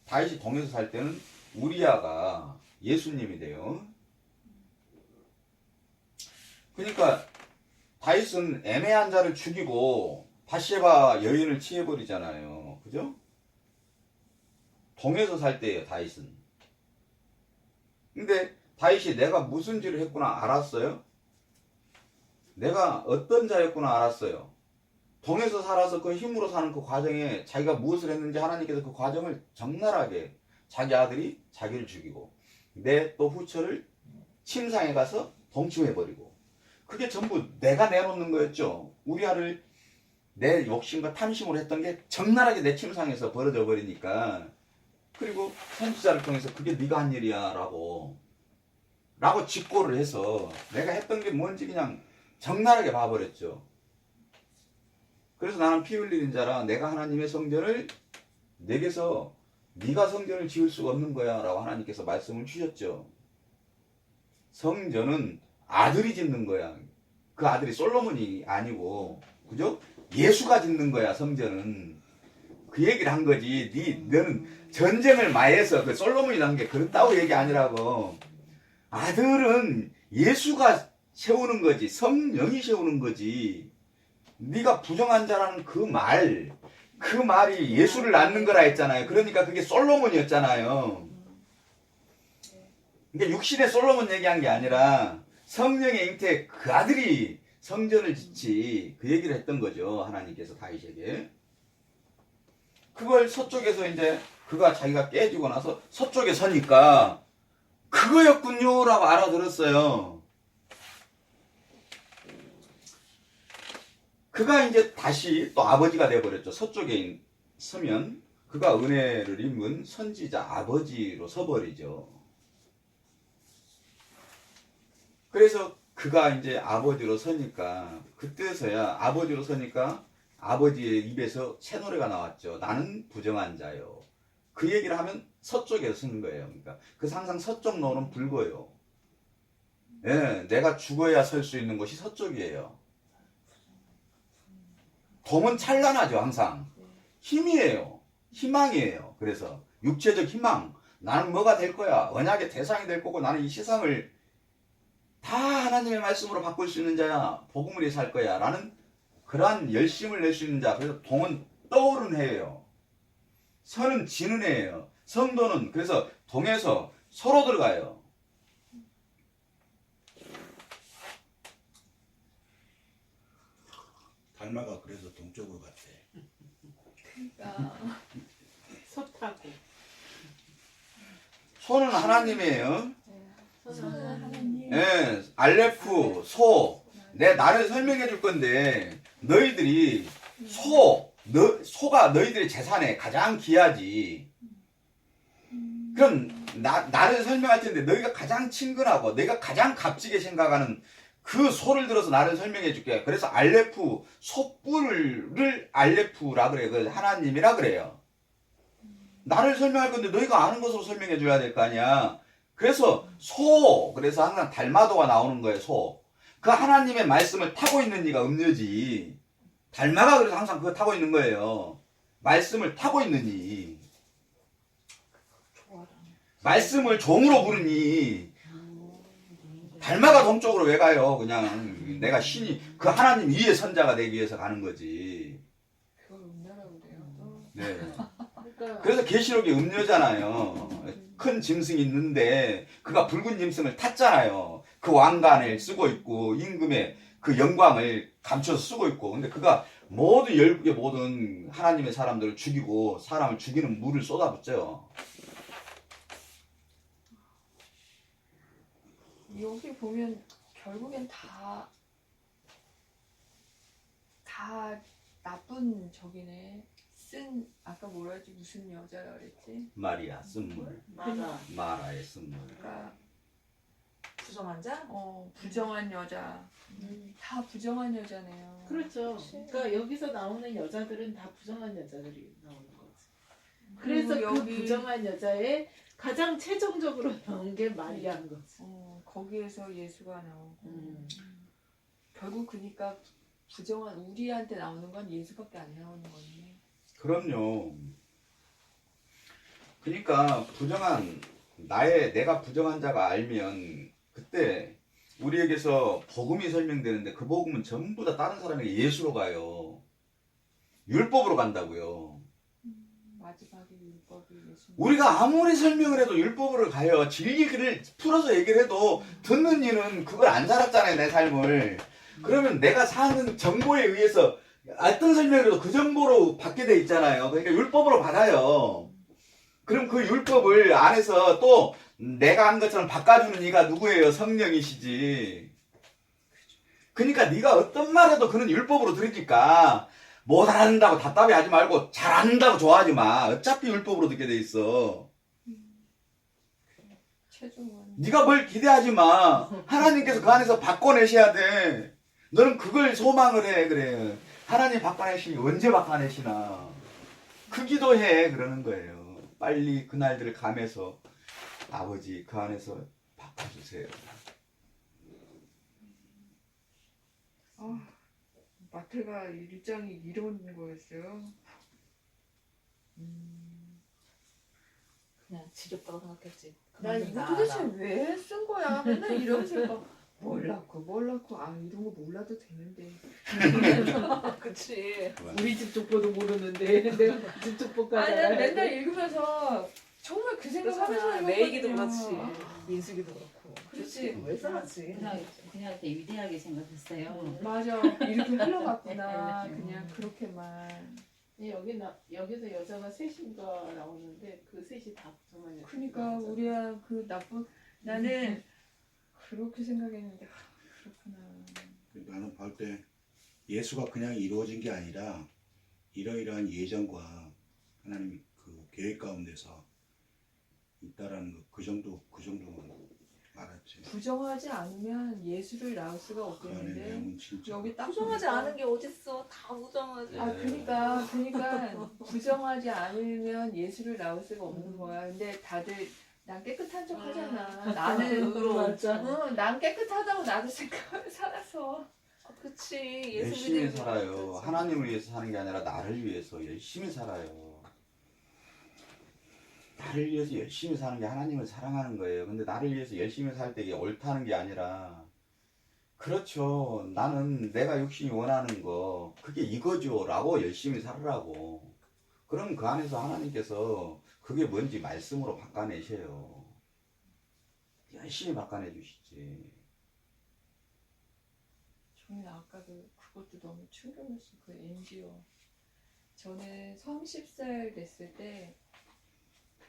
다윗이 동에서 살 때는 우리아가 예수님이 돼요. 그러니까 다윗은 애매한 자를 죽이고 바세바 여인을 취해버리잖아요. 그죠? 동에서 살 때예요, 다윗은. 근데 다윗이 내가 무슨 죄를 했구나 알았어요? 내가 어떤 자였구나 알았어요. 동에서 살아서 그 힘으로 사는 그 과정에 자기가 무엇을 했는지 하나님께서 그 과정을 적나라하게 자기 아들이 자기를 죽이고 내 또 후처를 침상에 가서 동침해버리고 그게 전부 내가 내놓는 거였죠. 우리아를 내 욕심과 탐심으로 했던 게 적나라하게 내 침상에서 벌어져 버리니까 그리고 선지자를 통해서 그게 네가 한 일이야 라고 직고를 해서 내가 했던 게 뭔지 그냥 적나라하게 봐버렸죠. 그래서 나는 피 흘리는 자라 내가 하나님의 성전을 내게서 네가 성전을 지을 수가 없는 거야 라고 하나님께서 말씀을 주셨죠. 성전은 아들이 짓는 거야. 그 아들이 솔로몬이 아니고 그죠? 예수가 짓는 거야. 성전은 그 얘기를 한 거지. 너는 전쟁을 마해서 그 솔로몬이 난 게 그렇다고 얘기 아니라고. 아들은 예수가 세우는 거지. 성령이 세우는 거지. 네가 부정한 자라는 그 말이 예수를 낳는 거라 했잖아요. 그러니까 그게 솔로몬이었잖아요. 그러니까 육신의 솔로몬 얘기한 게 아니라 성령의 잉태 그 아들이 성전을 짓지 그 얘기를 했던 거죠. 하나님께서 다윗에게. 그걸 서쪽에서 이제 그가 자기가 깨지고 나서 서쪽에 서니까 그거였군요 라고 알아들었어요. 그가 이제 다시 또 아버지가 되어버렸죠. 서쪽에 서면 그가 은혜를 입은 선지자 아버지로 서버리죠. 그래서 그가 이제 아버지로 서니까 그때서야 아버지로 서니까 아버지의 입에서 새 노래가 나왔죠. 나는 부정한 자요. 그 얘기를 하면 서쪽에 서는 거예요. 그러니까 그 항상 서쪽 노는 붉어요. 예, 내가 죽어야 설 수 있는 곳이 서쪽이에요. 돔은 찬란하죠. 항상 힘이에요. 희망이에요. 그래서 육체적 희망, 나는 뭐가 될 거야. 언약의 대상이 될 거고 나는 이 세상을 다 하나님의 말씀으로 바꿀 수 있는 자야. 복음을 위해서 살 거야. 라는 그러한 열심을 낼 수 있는 자. 그래서 동은 떠오른 해예요. 선은 지는 해예요. 성도는 그래서 동에서 서로 들어가요. 달마가 그래서 동쪽으로 갔대. 그러니까 섭하고 소는 하나님이에요. 손은 하나님. 예, 알레프, 소. 나를 설명해 줄 건데, 너희들이 소가 너희들의 재산에 가장 귀하지. 그럼 나를 설명할 텐데, 너희가 가장 친근하고, 내가 가장 값지게 생각하는 그 소를 들어서 나를 설명해 줄게. 그래서 알레프, 소뿔을 알레프라 그래. 그 하나님이라 그래요. 나를 설명할 건데, 너희가 아는 것으로 설명해 줘야 될 거 아니야. 그래서 그래서 항상 달마도가 나오는 거예요. 그 하나님의 말씀을 타고 있는 이가 음녀지. 달마가 그래서 항상 그거 타고 있는 거예요. 말씀을 타고 있는 이. 말씀을 종으로 부르니. 달마가 동쪽으로 왜 가요? 그냥 내가 신이 그 하나님 위의 선자가 되기 위해서 가는 거지. 그걸 음녀라고 그래요. 네. 그러니까 그래서 계시록이 음녀잖아요. 큰 짐승이 있는데 그가 붉은 짐승을 탔잖아요. 그 왕관을 쓰고 있고 임금의 그 영광을 감춰서 쓰고 있고, 근데 그가 모든 열국의 모든 하나님의 사람들을 죽이고 사람을 죽이는 물을 쏟아붓죠. 여기 보면 결국엔 다 나쁜 적이네. 아까 뭐라 했지? 무슨 여자라 그랬지? 마리아 쓴물, 맞아. 마라의 쓴물. 그러니까 부정한 자? 부정한 여자. 다 부정한 여자네요. 그렇죠. 그치. 그러니까 여기서 나오는 여자들은 다 부정한 여자들이 나오는 거지. 그래서 그리고 그 여기 부정한 여자의 가장 최종적으로 나온 게 마리아인 거지. 거기에서 예수가 나오고 음. 결국 그러니까 부정한 우리한테 나오는 건 예수밖에 안 나오는 거네. 그럼요. 그러니까 내가 부정한 자가 알면 그때 우리에게서 복음이 설명되는데 그 복음은 전부 다 다른 사람에게 예수로 가요. 율법으로 간다고요. 마지막에 율법이 예수. 우리가 아무리 설명을 해도 율법으로 가요. 진리를 풀어서 얘기를 해도 듣는 이는 그걸 안 살았잖아요, 내 삶을. 그러면 내가 사는 정보에 의해서 어떤 설명을 해도 그 정보로 받게 돼 있잖아요. 그러니까 율법으로 받아요. 그럼 그 율법을 안에서 또 내가 한 것처럼 바꿔주는 이가 누구예요? 성령이시지. 그러니까 네가 어떤 말 해도 그는 율법으로 들으니까 못 알아듣는다고 답답해 하지 말고 잘한다고 좋아하지 마. 어차피 율법으로 듣게 돼 있어. 최종원. 네가 뭘 기대하지 마. 하나님께서 그 안에서 바꿔내셔야 돼. 너는 그걸 소망을 해. 그래. 하나님 바꿔내시니 언제 바꿔내시나. 그 기도해. 그러는 거예요. 빨리 그날들을 가면서 아버지 그 안에서 바꿔주세요. 마태가 일장이 이런 거였어요. 그냥 지겹다고 생각했지. 난 이거 도대체 왜 쓴 거야? 맨날 이런 생각. 뭘 낳고 이런 거 몰라도 되는데. 그치. 우리 집 족보도 모르는데 내가 그 집 족보까지 난 알아야 맨날 돼. 읽으면서 정말 그 생각하면서 그렇잖아. 매이기도 그렇지. 민수기도 그렇고. 그렇지. 왜 써놨지? 그냥 이렇게 위대하게 생각했어요. 맞아. 이렇게 흘러갔구나. 그냥 그렇게만. 여기서 여자가 셋인가 나오는데 그 셋이 다 부정한 여자. 그러니까 우리야 그 나쁜 나는 그렇게 생각했는데 그렇구나. 나는 볼 때 예수가 그냥 이루어진 게 아니라 이러이러한 예정과 하나님이 그 계획 가운데서 있다라는 거 그 정도만 알았지. 부정하지 않으면 예수를 낳을 수가 그 안에 없겠는데 내용은 진짜 여기 딱 부정하지 보니까- 않은 게 어딨어. 다 부정하지. 그러니까 부정하지 않으면 예수를 낳을 수가 없는 거야. 근데 다들 난 깨끗한 척 하잖아. 나는 맞아. 난 깨끗하다고 나도 생각하며 살아서. 그치. 예수 열심히 믿으면 살아요. 그렇지. 하나님을 위해서 사는 게 아니라 나를 위해서 열심히 살아요. 나를 위해서 열심히 사는 게 하나님을 사랑하는 거예요. 근데 나를 위해서 열심히 살 때 이게 옳다는 게 아니라, 그렇죠. 나는 내가 육신이 원하는 거, 그게 이거죠. 라고 열심히 살으라고. 그럼 그 안에서 하나님께서 그게 뭔지 말씀으로 바꿔내셔요. 열심히 바꿔내 주시지. 저는 아까 그것도 너무 충격이었어요. 그 NGO. 저는 30살 됐을 때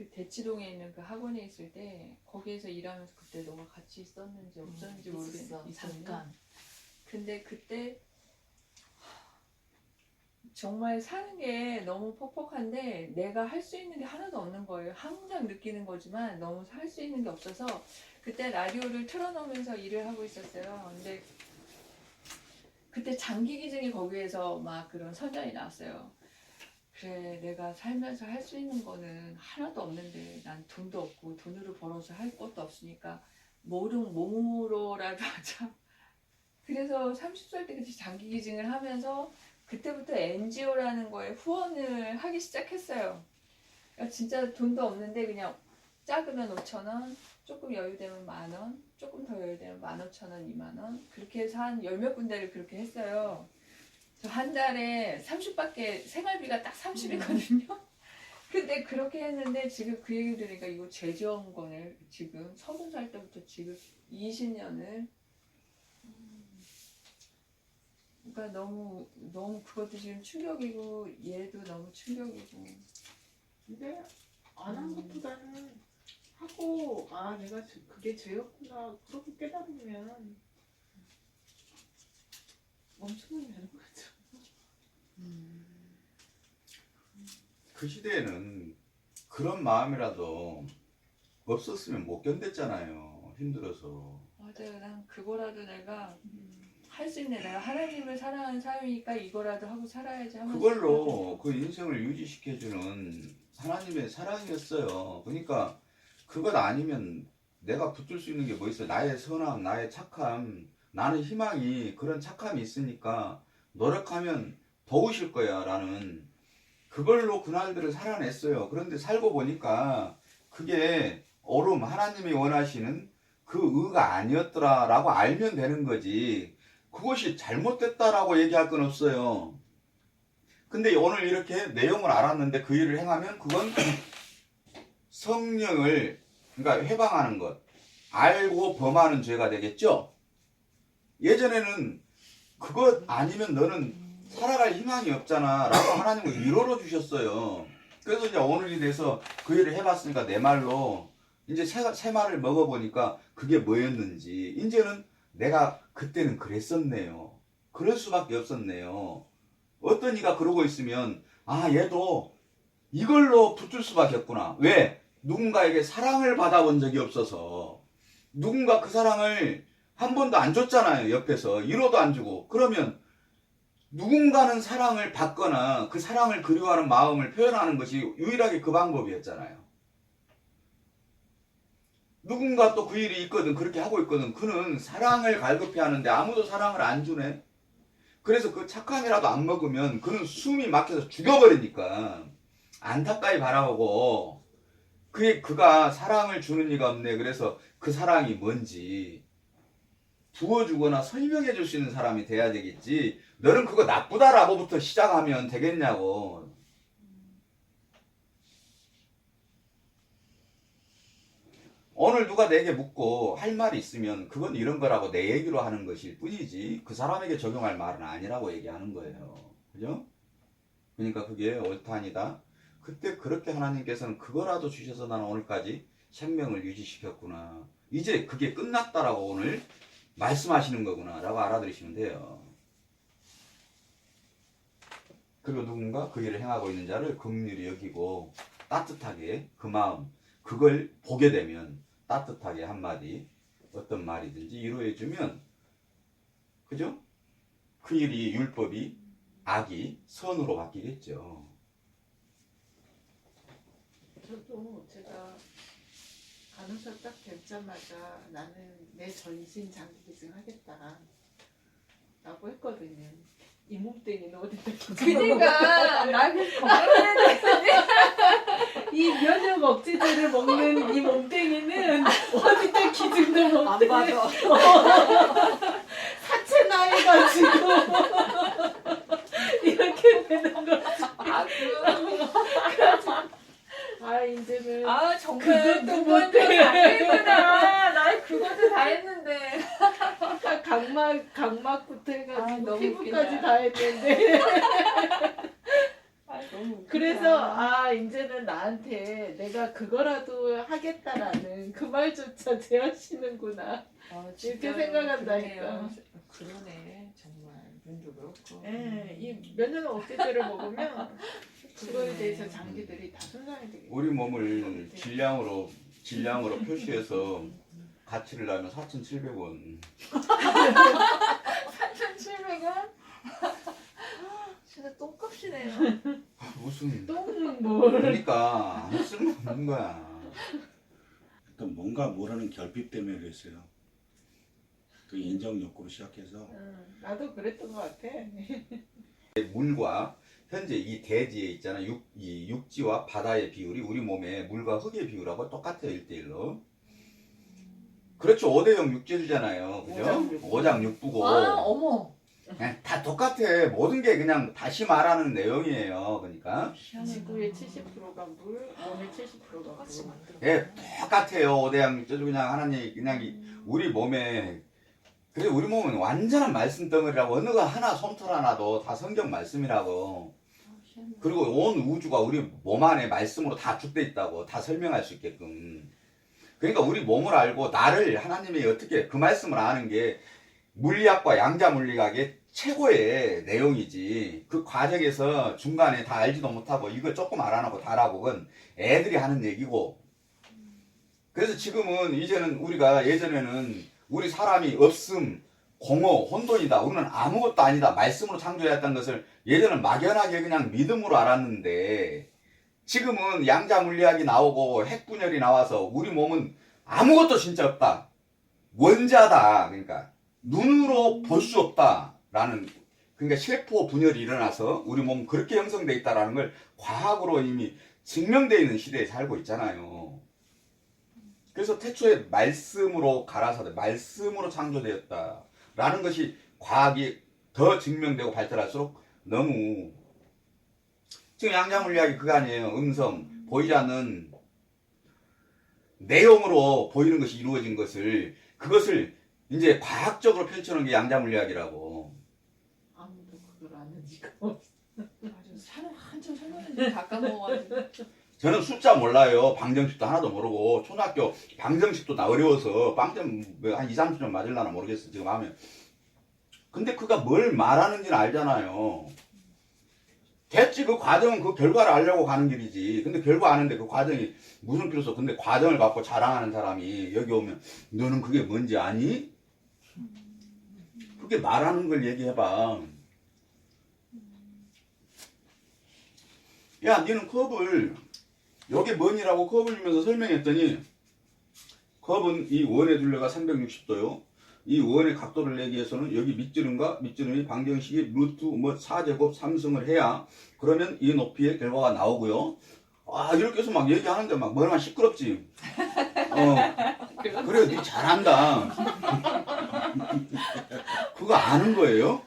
그 대치동에 있는 그 학원에 있을 때 거기에서 일하면서 그때 너가 같이 있었는지 없었는지 모르겠어. 잠깐. 근데 그때 정말 사는 게 너무 퍽퍽한데 내가 할 수 있는 게 하나도 없는 거예요. 항상 느끼는 거지만 너무 할 수 있는 게 없어서 그때 라디오를 틀어놓으면서 일을 하고 있었어요. 근데 그때 장기 기증이 거기에서 막 그런 선전이 나왔어요. 그래, 내가 살면서 할 수 있는 거는 하나도 없는데 난 돈도 없고 돈으로 벌어서 할 것도 없으니까 몸으로라도 하자. 그래서 30살 때 그때 장기 기증을 하면서 그때부터 NGO라는 거에 후원을 하기 시작했어요. 그러니까 진짜 돈도 없는데 그냥 작으면 5,000원, 조금 여유되면 10,000원, 조금 더 여유되면 15,000원, 20,000원 그렇게 해서 한 10몇 군데를 그렇게 했어요. 저 한 달에 30밖에 생활비가 딱 30이거든요. 근데 그렇게 했는데 지금 그 얘기 들으니까 이거 죄 지은 거네. 지금 30살 때부터 지금 20년을 그러니까 너무 그것도 지금 충격이고 얘도 너무 충격이고. 근데 안 한 것보다는 하고 내가 그게 죄였구나 그렇게 깨달으면 멈추면 되는 거죠. 그 시대에는 그런 마음이라도 없었으면 못 견뎠잖아요. 힘들어서. 맞아요. 난 그거라도 내가 할 수 있네. 내가 하나님을 사랑하는 사람이니까 이거라도 하고 살아야지 하면서 그걸로 그 인생을 유지시켜주는 하나님의 사랑이었어요. 그러니까 그것 아니면 내가 붙들 수 있는 게 뭐 있어? 나의 선함, 나의 착함, 나는 희망이 그런 착함이 있으니까 노력하면 도우실 거야 라는 그걸로 그날들을 살아냈어요. 그런데 살고 보니까 그게 옳음, 하나님이 원하시는 그 의가 아니었더라라고 알면 되는 거지. 그것이 잘못됐다라고 얘기할 건 없어요. 근데 오늘 이렇게 내용을 알았는데 그 일을 행하면 그건 성령을 그러니까 해방하는 것, 알고 범하는 죄가 되겠죠. 예전에는 그것 아니면 너는 살아갈 희망이 없잖아 라고 하나님은 위로로 주셨어요. 그래서 이제 오늘이 돼서 그 일을 해봤으니까 내 말로 이제 새 말을 먹어보니까 그게 뭐였는지 이제는 내가 그때는 그랬었네요. 그럴 수밖에 없었네요. 어떤 이가 그러고 있으면 얘도 이걸로 붙을 수밖에 없구나. 왜? 누군가에게 사랑을 받아본 적이 없어서 누군가 그 사랑을 한 번도 안 줬잖아요. 옆에서 위로도 안 주고. 그러면 누군가는 사랑을 받거나 그 사랑을 그리워하는 마음을 표현하는 것이 유일하게 그 방법이었잖아요. 누군가 또 그 일이 있거든, 그렇게 하고 있거든. 그는 사랑을 갈급해 하는데 아무도 사랑을 안 주네. 그래서 그 착함이라도 안 먹으면 그는 숨이 막혀서 죽여버리니까 안타까이 바라보고 그가 사랑을 주는 이가 없네. 그래서 그 사랑이 뭔지 부어주거나 설명해 줄 수 있는 사람이 돼야 되겠지. 너는 그거 나쁘다라고부터 시작하면 되겠냐고. 오늘 누가 내게 묻고 할 말이 있으면 그건 이런 거라고 내 얘기로 하는 것일 뿐이지 그 사람에게 적용할 말은 아니라고 얘기하는 거예요. 그죠? 그러니까 그게 옳다 아니다. 그때 그렇게 하나님께서는 그거라도 주셔서 나는 오늘까지 생명을 유지시켰구나. 이제 그게 끝났다라고 오늘 말씀하시는 거구나 라고 알아들으시면 돼요. 그리고 누군가 그 일을 행하고 있는 자를 긍휼히 여기고 따뜻하게 그 마음 그걸 보게 되면 따뜻하게 한마디 어떤 말이든지 위로해주면 그죠? 그 일이 율법이 악이 선으로 바뀌겠죠. 저도 제가 간호사 딱 되자마자 나는 내 전신 장기 기증 하겠다 라고 했거든요. 이 몸뚱이는 어디다 그니까 나 그래서 건강해야 되는데 이 면역 억제제를 먹는 이 몸뚱이는 어디다 기증도 못해. 사체 나해가지고 이렇게 되는 거지. 아 이제는 정말 그것도 두번 못해. 다 했구나. 나 그것도 다 했는데. 각막부터 해가지고 너무 피부까지 웃긴다. 다 했는데. 너무 웃기다. 그래서 이제는 나한테 내가 그거라도 하겠다라는 그 말조차 제하시는구나. 진짜로 이렇게 생각한다니까. 그러네요. 그러네 정말 눈도 그렇고. 예, 이 면역 억제제를 먹으면 그거에 대해서 장기들이 다 손상이 되겠죠. 우리 몸을 질량으로 표시해서 가치를 하면 4,700원. 3,700원? 진짜 똥값이네요. 무슨 똥뭘 그러니까 아무 쓸모없는 거야. 어떤 뭔가 뭐라는 결핍 때문에 그랬어요. 그 인정 욕구로 시작해서 나도 그랬던 것 같아. 물과 현재 이 대지에 있잖아. 이 육지와 바다의 비율이 우리 몸의 물과 흙의 비율하고 똑같아요. 1대1로. 그렇죠. 5대0 육지잖아요. 그죠? 오장육부고. 어머. 다 똑같아. 모든 게 그냥 다시 말하는 내용이에요. 그러니까. 지구의 70%가 물, 몸의 70%가 똑같이 물. 만들어. 예, 똑같아요. 5대0 육지도 그냥 하나님 그냥 우리 몸에 그래서 우리 몸은 완전한 말씀 덩어리라고 어느 거 하나 손톱 하나도 다 성경 말씀이라고. 그리고 온 우주가 우리 몸 안에 말씀으로 다 축돼 있다고 다 설명할 수 있게끔. 그러니까 우리 몸을 알고 나를 하나님이 어떻게 그 말씀을 아는 게 물리학과 양자 물리학의 최고의 내용이지. 그 과정에서 중간에 다 알지도 못하고 이거 조금 알아놓고 다라고 그건 애들이 하는 얘기고. 그래서 지금은 이제는 우리가 예전에는 우리 사람이 없음, 공허, 혼돈이다. 우리는 아무것도 아니다. 말씀으로 창조했던 것을 예전은 막연하게 그냥 믿음으로 알았는데 지금은 양자 물리학이 나오고 핵분열이 나와서 우리 몸은 아무것도 진짜 없다. 원자다. 그러니까 눈으로 볼 수 없다라는 그러니까 실포 분열이 일어나서 우리 몸은 그렇게 형성돼 있다라는 걸 과학으로 이미 증명되어 있는 시대에 살고 있잖아요. 그래서 태초에 말씀으로 가라사대 말씀으로 창조되었다라는 것이 과학이 더 증명되고 발달할수록 너무 지금 양자물리학이 그거 아니에요. 음성 보이지 않는 내용으로 보이는 것이 이루어진 것을 그것을 이제 과학적으로 펼쳐놓은 게 양자물리학이라고. 아무도 그걸 아는 이가 맞아. 한참 설명했는데 다 까먹어가지고. 저는 숫자 몰라요. 방정식도 하나도 모르고 초등학교 방정식도 나 어려워서 빵점 한 2, 30점 맞을라나 모르겠어 지금 하면. 근데 그가 뭘 말하는지는 알잖아요. 됐지. 그 과정은 그 결과를 알려고 가는 길이지. 근데 결과 아는데 그 과정이 무슨 필요 없어. 근데 과정을 갖고 자랑하는 사람이 여기 오면 너는 그게 뭔지 아니? 그게 말하는 걸 얘기해봐. 야 니는 컵을 여기 뭐니라고 컵을 주면서 설명했더니 컵은 이 원의 둘레가 360도요. 이 원의 각도를 내기 위해서는 여기 밑지름과 밑지름이 방정식이 루트 4제곱 3승을 해야 그러면 이 높이의 결과가 나오고요. 아 이렇게 해서 막 얘기하는데 막 머리만 시끄럽지. 그래 니 잘한다. 그거 아는 거예요?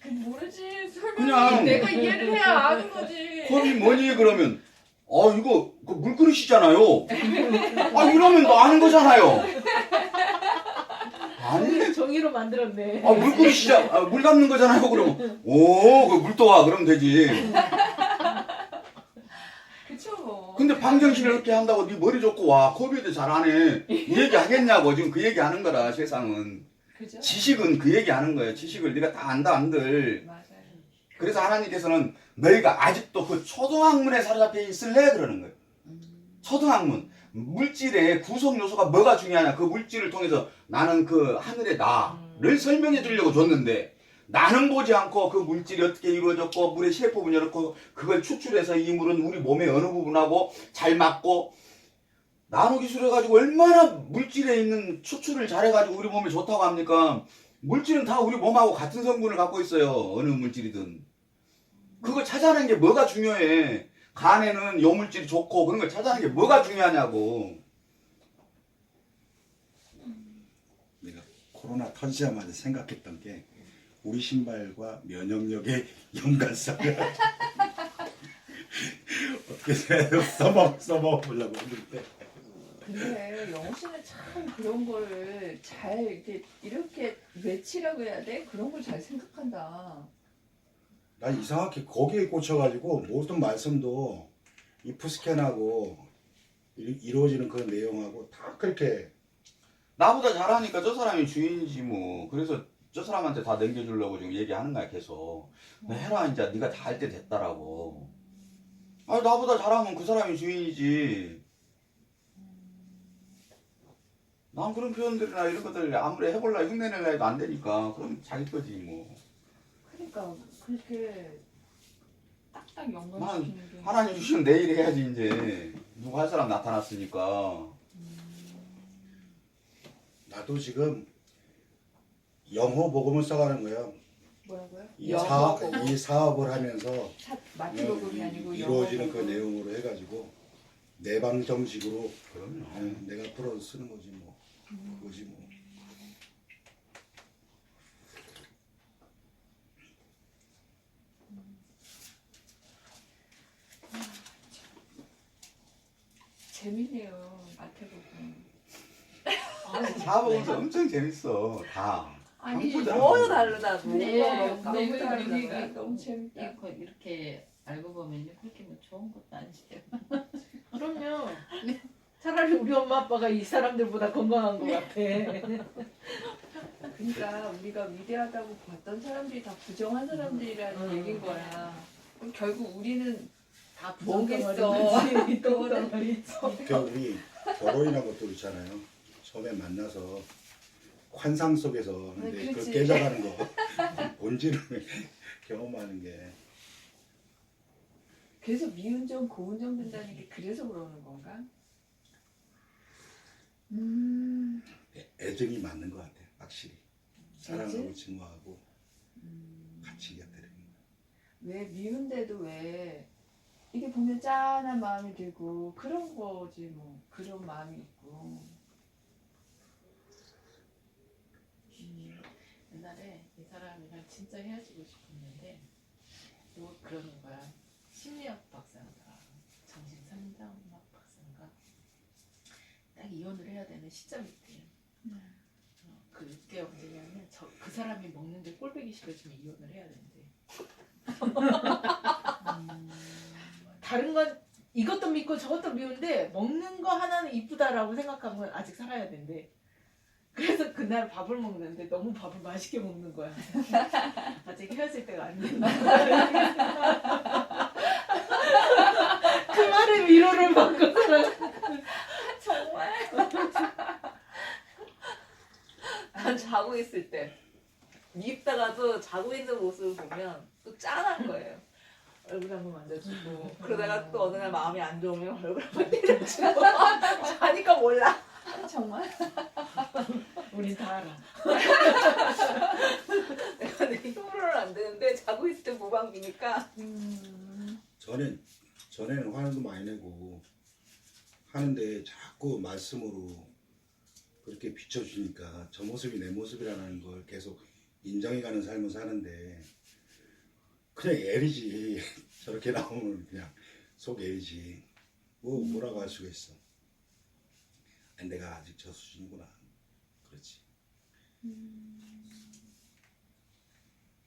모르지. 설명. 그냥 내가 이해를 해야 아는 거지. 컵이 뭐니 그러면 이거 그 물그릇이잖아요. 이러면 너 아는 거잖아요. 아니 종이로 만들었네. 물그릇이자 물 담는 거잖아요. 그러면 그 물도와 그러면 되지. 그쵸 뭐. 근데 방정식을 이렇게 한다고 네 머리 좋고 와 컵이도 잘하네 이 얘기 하겠냐고. 지금 그 얘기 하는 거라. 세상은 그죠? 지식은 그 얘기 하는 거예요. 지식을 네가 다 안다 안들. 맞아요. 그래서 하나님께서는 너희가 아직도 그 초등학문에 사로잡혀 있을래 그러는 거예요. 초등학문 물질의 구성 요소가 뭐가 중요하냐. 그 물질을 통해서 나는 그 하늘의 나를 설명해 주려고 줬는데 나는 보지 않고 그 물질이 어떻게 이루어졌고 물의 셰프 분열했고 그걸 추출해서 이 물은 우리 몸의 어느 부분하고 잘 맞고 나노 기술 해가지고 얼마나 물질에 있는 추출을 잘해가지고 우리 몸에 좋다고 합니까? 물질은 다 우리 몸하고 같은 성분을 갖고 있어요. 어느 물질이든. 그거 찾아내는 게 뭐가 중요해. 간에는 요 물질이 좋고 그런 걸 찾아내는 게 뭐가 중요하냐고. 내가 코로나 터지자마자 생각했던 게 우리 신발과 면역력의 연관성을 어떻게 써먹으려고 했는데 근데 영호 씨는 참 그런 거를 잘 이렇게 외치라고 해야 돼? 그런 걸 잘 생각한다. 난 이상하게 거기에 꽂혀가지고 모든 말씀도 이프 스캔하고 이루어지는 그런 내용하고 다 그렇게 나보다 잘하니까 저 사람이 주인이지 뭐. 그래서 저 사람한테 다 넘겨주려고 지금 얘기하는 거야 계속. 너 해라 이제 네가 다 할 때 됐다라고. 아니 나보다 잘하면 그 사람이 주인이지. 난 그런 표현들이나 이런 것들 아무리 해볼라 흉내낼라 해도 안 되니까 그럼 자기 거지 뭐. 그러니까 그렇게 딱딱 연관시키는 게 하나님 주시면 내일 해야지 이제. 누구 할 사람 나타났으니까. 나도 지금 영어 복음을 써가는 거야. 뭐라고요? 이 사업을 하면서 마트복음이 아니고 이루어지는 그 영어복음. 내용으로 해가지고 내방 정식으로 그럼요. 내가 풀어서 쓰는 거지 뭐. 그거지 뭐. 재밌네요 마트복음. 사업은 엄청 재밌어 다. 아니 전부 다. 너무 다르다. 네, 너무 너무 너무 다르니까 다르다. 너무 재밌다. 이렇게 알고 보면요, 그렇게 뭐 좋은 것도 아니에요. 그럼요. 차라리 우리 엄마 아빠가 이 사람들보다 건강한 것 같아. 그러니까 우리가 위대하다고 봤던 사람들이 다 부정한 사람들이라는 얘기인 거야. 그럼 결국 우리는 다 뭐겠어. 부정덩어리지. 똥덩어리지. 그 우리 결혼이라는 것도 있잖아요. 처음에 만나서 환상 속에서 근데 그 그렇지. 깨져가는 거 본질을 경험하는 게 그래서 미운정 고운정 된다는 게 그래서 그러는 건가? 애정이 맞는 것 같아요. 확실히 사랑하고 애증? 증오하고 같이 곁들이는 거. 왜 미운데도 왜 이게 보면 짠한 마음이 들고 그런 거지 뭐 그런 마음이 있고. 옛날에 이 사람이랑 진짜 헤어지고 싶었는데 또 그러는 거야. 심리학 박사인가 정신상담학 박사인가 딱 이혼을 해야 되는 시점이 있대요. 그게 언제냐면 그 사람이 먹는데 꼴보기 싫어지면 이혼을 해야 된대. 다른 건 이것도 믿고 저것도 미운데 먹는 거 하나는 이쁘다라고 생각하면 아직 살아야 된대. 그래서 그날 밥을 먹는데 너무 밥을 맛있게 먹는 거야. 아직 헤어질 때가 안 된다. 그 말에 위로를 받고 살아. 정말. 난 자고 있을 때 밉다가도 자고 있는 모습을 보면 또 짠한 거예요. 얼굴 한번 만져주고 그러다가 또 어느 날 마음이 안 좋으면 얼굴 한번 때려주고 자니까 몰라. 정말? 우린 다 알아. 내가 내 힘으로는 안 되는데 자고 있을 때 무방비니까. 전에는 화도 많이 내고 하는데 자꾸 말씀으로 그렇게 비춰주니까 저 모습이 내 모습이라는 걸 계속 인정해가는 삶을 사는데 그냥 애리지. 저렇게 나오면 그냥 속 애리지. 뭐라고 할 수가 있어. 아니, 내가 아직 저 수준이구나. 그렇지.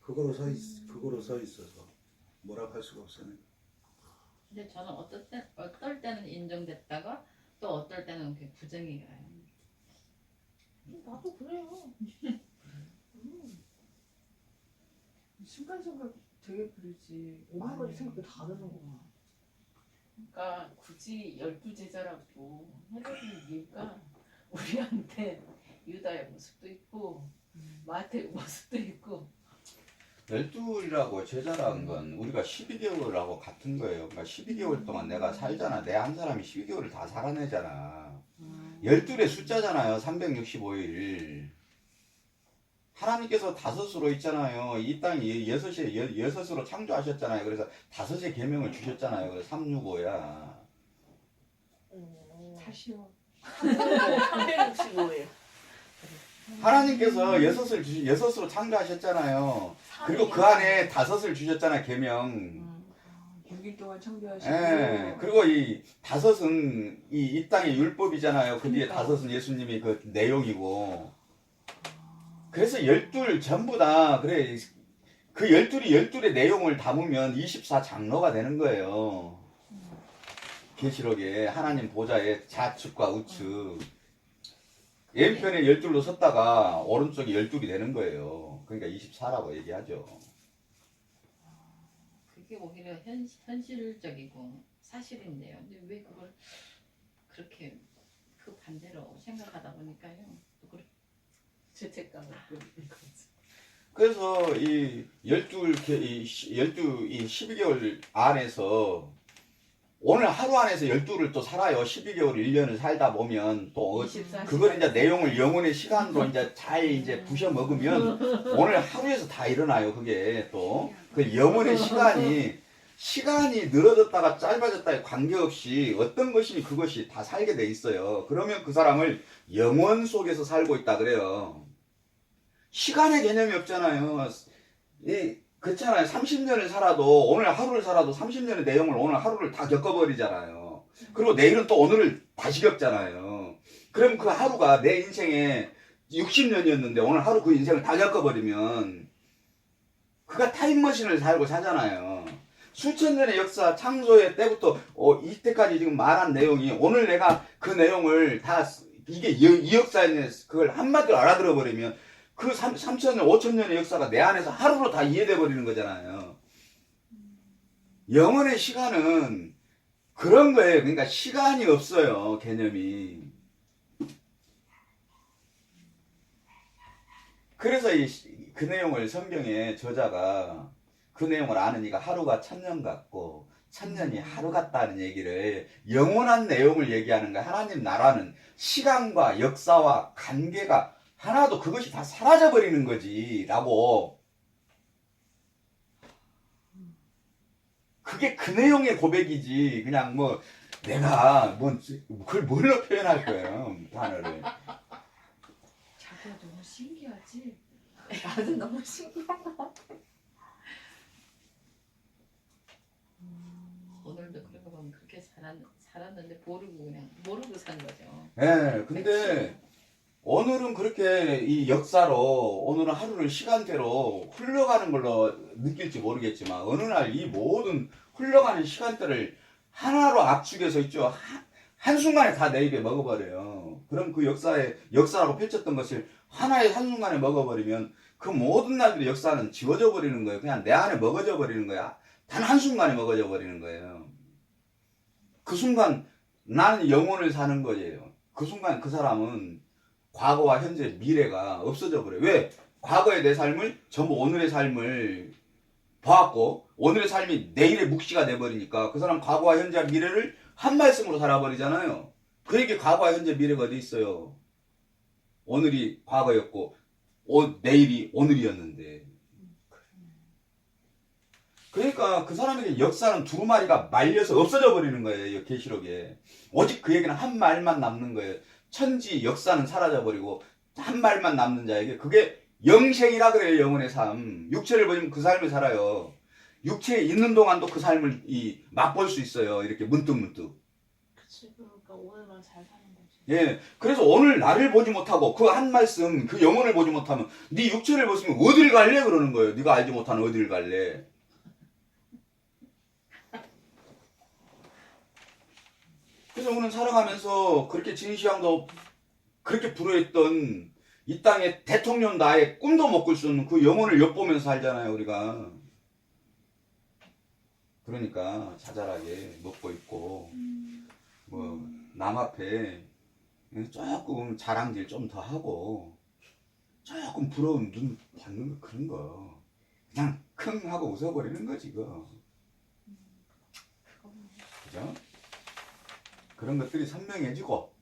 그거로 서 있어서 뭐라고 할 수가 없어요. 근데 저는 어떨 때는 인정됐다가 또 어떨 때는 그게 부정이 가요. 나도 그래요. 순간순간 되게 그러지. 오만 가지 생각이 다 드는구나. 그러니까 굳이 12제자라고 해주는 이유가 우리한테 유다의 모습도 있고 마태의 모습도 있고 12이라고 제자라는 건 우리가 12개월하고 같은 거예요. 그러니까 12개월 동안 내가 살잖아. 내 한 사람이 12개월을 다 살아내잖아. 12의 숫자잖아요. 365일. 하나님께서 다섯으로 있잖아요. 이 땅이 여섯으로 창조하셨잖아요. 그래서 다섯의 계명을 주셨잖아요. 그래서 365야. 다시요. 365예요. 하나님께서 여섯으로 창조하셨잖아요. 그리고 그 안에 다섯을 주셨잖아요. 계명. 6일 동안 청교하시고. 예. 그리고 이 다섯은 이 땅의 율법이잖아요. 그 뒤에 그러니까. 다섯은 예수님이 그 내용이고. 그래서 12 전부 다 그래. 그 12의 내용을 담으면 24장로가 되는 거예요. 계시록에 하나님 보좌의 좌측과 우측. 왼편에 12로 섰다가 오른쪽에 12이 되는 거예요. 그러니까 24라고 얘기하죠. 그게 오히려 현실적이고 사실인데요. 근데 왜 그걸 그렇게 그 반대로 생각하다 보니까요. 또 그렇게 죄책감을 느끼는 거지. 그래서 이 12개월 안에서 오늘 하루 안에서 12를 또 살아요. 12개월 1년을 살다 보면 또 24시간. 그걸 이제 내용을 영혼의 시간으로 이제 잘 이제 부셔 먹으면 오늘 하루에서 다 일어나요. 그게 또 그 영혼의 시간이 늘어졌다가 짧아졌다에 관계없이 어떤 것이니 그것이 다 살게 돼 있어요. 그러면 그 사람을 영혼 속에서 살고 있다 그래요. 시간의 개념이 없잖아요. 그렇잖아요. 30년을 살아도 오늘 하루를 살아도 30년의 내용을 오늘 하루를 다 겪어버리잖아요. 그리고 내일은 또 오늘을 다시 겪잖아요. 그럼 그 하루가 내 인생에 60년이었는데 오늘 하루 그 인생을 다 겪어버리면 그가 타임머신을 살고 사잖아요. 수천 년의 역사 창조의 때부터 이때까지 지금 말한 내용이 오늘 내가 그 내용을 다 이게 이 역사에 그걸 한마디로 알아들어 버리면 그 3,000년, 5,000년의 역사가 내 안에서 하루로 다 이해돼 버리는 거잖아요. 영혼의 시간은 그런 거예요. 그러니까 시간이 없어요. 개념이. 그래서 그 내용을 성경의 저자가 그 내용을 아는 이가 하루가 1000년 같고 1000년이 하루 같다는 얘기를 영원한 내용을 얘기하는 거야. 하나님 나라는 시간과 역사와 관계가 하나도 그것이 다 사라져버리는 거지 라고. 그게 그 내용의 고백이지. 그냥 뭐 내가 그걸 뭘로 표현할 거예요. 단어를. 자기가 너무 신기하지? 나도 너무 신기한 거. 오늘도 그러고 보면 그렇게 살았는데 모르고 산 거죠. 예, 근데 오늘은 그렇게 이 역사로 오늘은 하루를 시간대로 흘러가는 걸로 느낄지 모르겠지만 어느 날 이 모든 흘러가는 시간대를 하나로 압축해서 있죠. 한순간에 다 내 입에 먹어버려요. 그럼 그 역사라고 펼쳤던 것을 하나의 한순간에 먹어버리면 그 모든 날들의 역사는 지워져 버리는 거예요. 그냥 내 안에 먹어져 버리는 거야. 단 한순간에 먹어져 버리는 거예요. 그 순간 나는 영혼을 사는 거예요. 그 순간 그 사람은 과거와 현재, 미래가 없어져 버려요. 왜? 과거의 내 삶을 전부 오늘의 삶을 봐왔고 오늘의 삶이 내일의 묵시가 돼버리니까 그 사람 과거와 현재와 미래를 한 말씀으로 살아버리잖아요. 그에게 과거와 현재, 미래가 어디 있어요? 오늘이 과거였고 내일이 오늘이었는데. 그러니까 그 사람에게 역사는 두루마리가 말려서 없어져 버리는 거예요. 계시록에. 오직 그에게는 한 말만 남는 거예요. 천지 역사는 사라져 버리고 한 말만 남는 자에게 그게 영생이라 그래요. 영혼의 삶. 육체를 버리면 그 삶을 살아요. 육체에 있는 동안도 그 삶을 맛볼 수 있어요. 이렇게 문득문득. 그치, 그러니까 오늘만 잘 사는 거지. 예. 그래서 오늘 나를 보지 못하고 그 한 말씀, 그 영혼을 보지 못하면 네 육체를 보시면 어딜 갈래? 그러는 거예요. 네가 알지 못하는 어딜 갈래? 그래서 우리는 살아가면서 그렇게 진시황도 그렇게 불효했던 이 땅에 대통령 나의 꿈도 못 꿀 수 없는 그 영혼을 엿보면서 살잖아요, 우리가. 그러니까 자잘하게 먹고 있고 뭐 남 앞에 조금 자랑질 좀 더 하고 조금 부러운 눈 받는 거 그런 거 그냥 킁 하고 웃어버리는 거지 그거. 그죠? 그런 것들이 선명해지고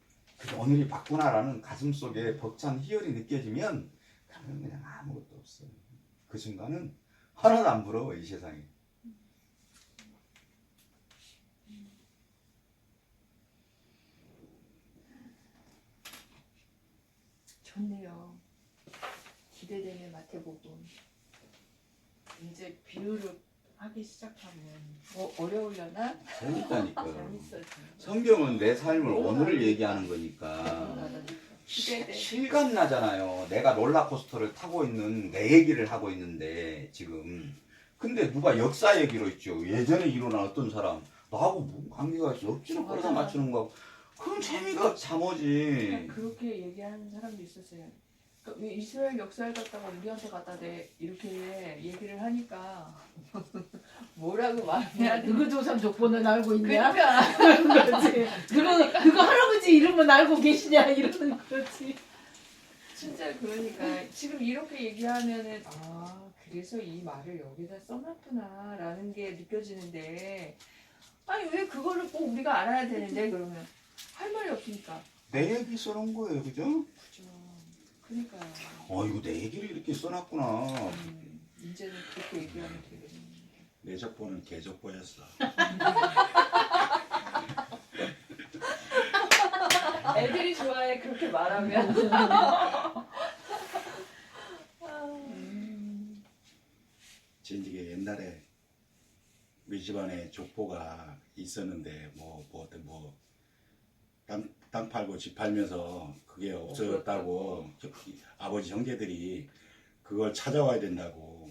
오늘이 맞구나라는 가슴속에 벅찬 희열이 느껴지면 저는 그냥 아무것도 없어요. 그 순간은 하나도 안 부러워 이 세상에. 좋네요. 기대되는 마태복음. 이제 비유를 하기 시작하면 어려우려나? 재밌다니까요. 재밌어요. 성경은 내 삶을 오늘을 얘기하는 거니까 기대돼. 실감 나잖아요. 내가 롤러코스터를 타고 있는 내 얘기를 하고 있는데 지금. 근데 누가 역사 얘기로 있죠. 예전에 일어난 어떤 사람 나하고 무슨 관계가 있어. 억지로 끌어다 맞추는 거. 그럼 재미가 사모지. 그렇게 얘기하는 사람도 있었어요. 그러니까 왜 이스라엘 역사를 갖다가 우리한테 갖다 대 이렇게 얘기를 하니까 뭐라고 말해야 돼? 누구 조상 족보는 알고 있냐? 그러니까 그렇지. 그거 할아버지 이름은 알고 계시냐 이러는 거지. 진짜 그러니까 지금 이렇게 얘기하면은 아 그래서 이 말을 여기다 써놨구나라는 게 느껴지는데 아니 왜 그거를 꼭 우리가 알아야 되는데 그러면 할 말이 없으니까 내 얘기 써놓은 거예요. 그죠? 그죠. 그러니까요. 이거 내 얘기를 이렇게 써놨구나. 이제는 그렇게 얘기하면 되겠네. 내 적보는 개적보였어. 애들이 좋아해 그렇게 말하면. 진지게 옛날에 우리 집안에 족보가 있었는데 땅 팔고 집 팔면서 그게 없어졌다고 아버지 형제들이 그걸 찾아와야 된다고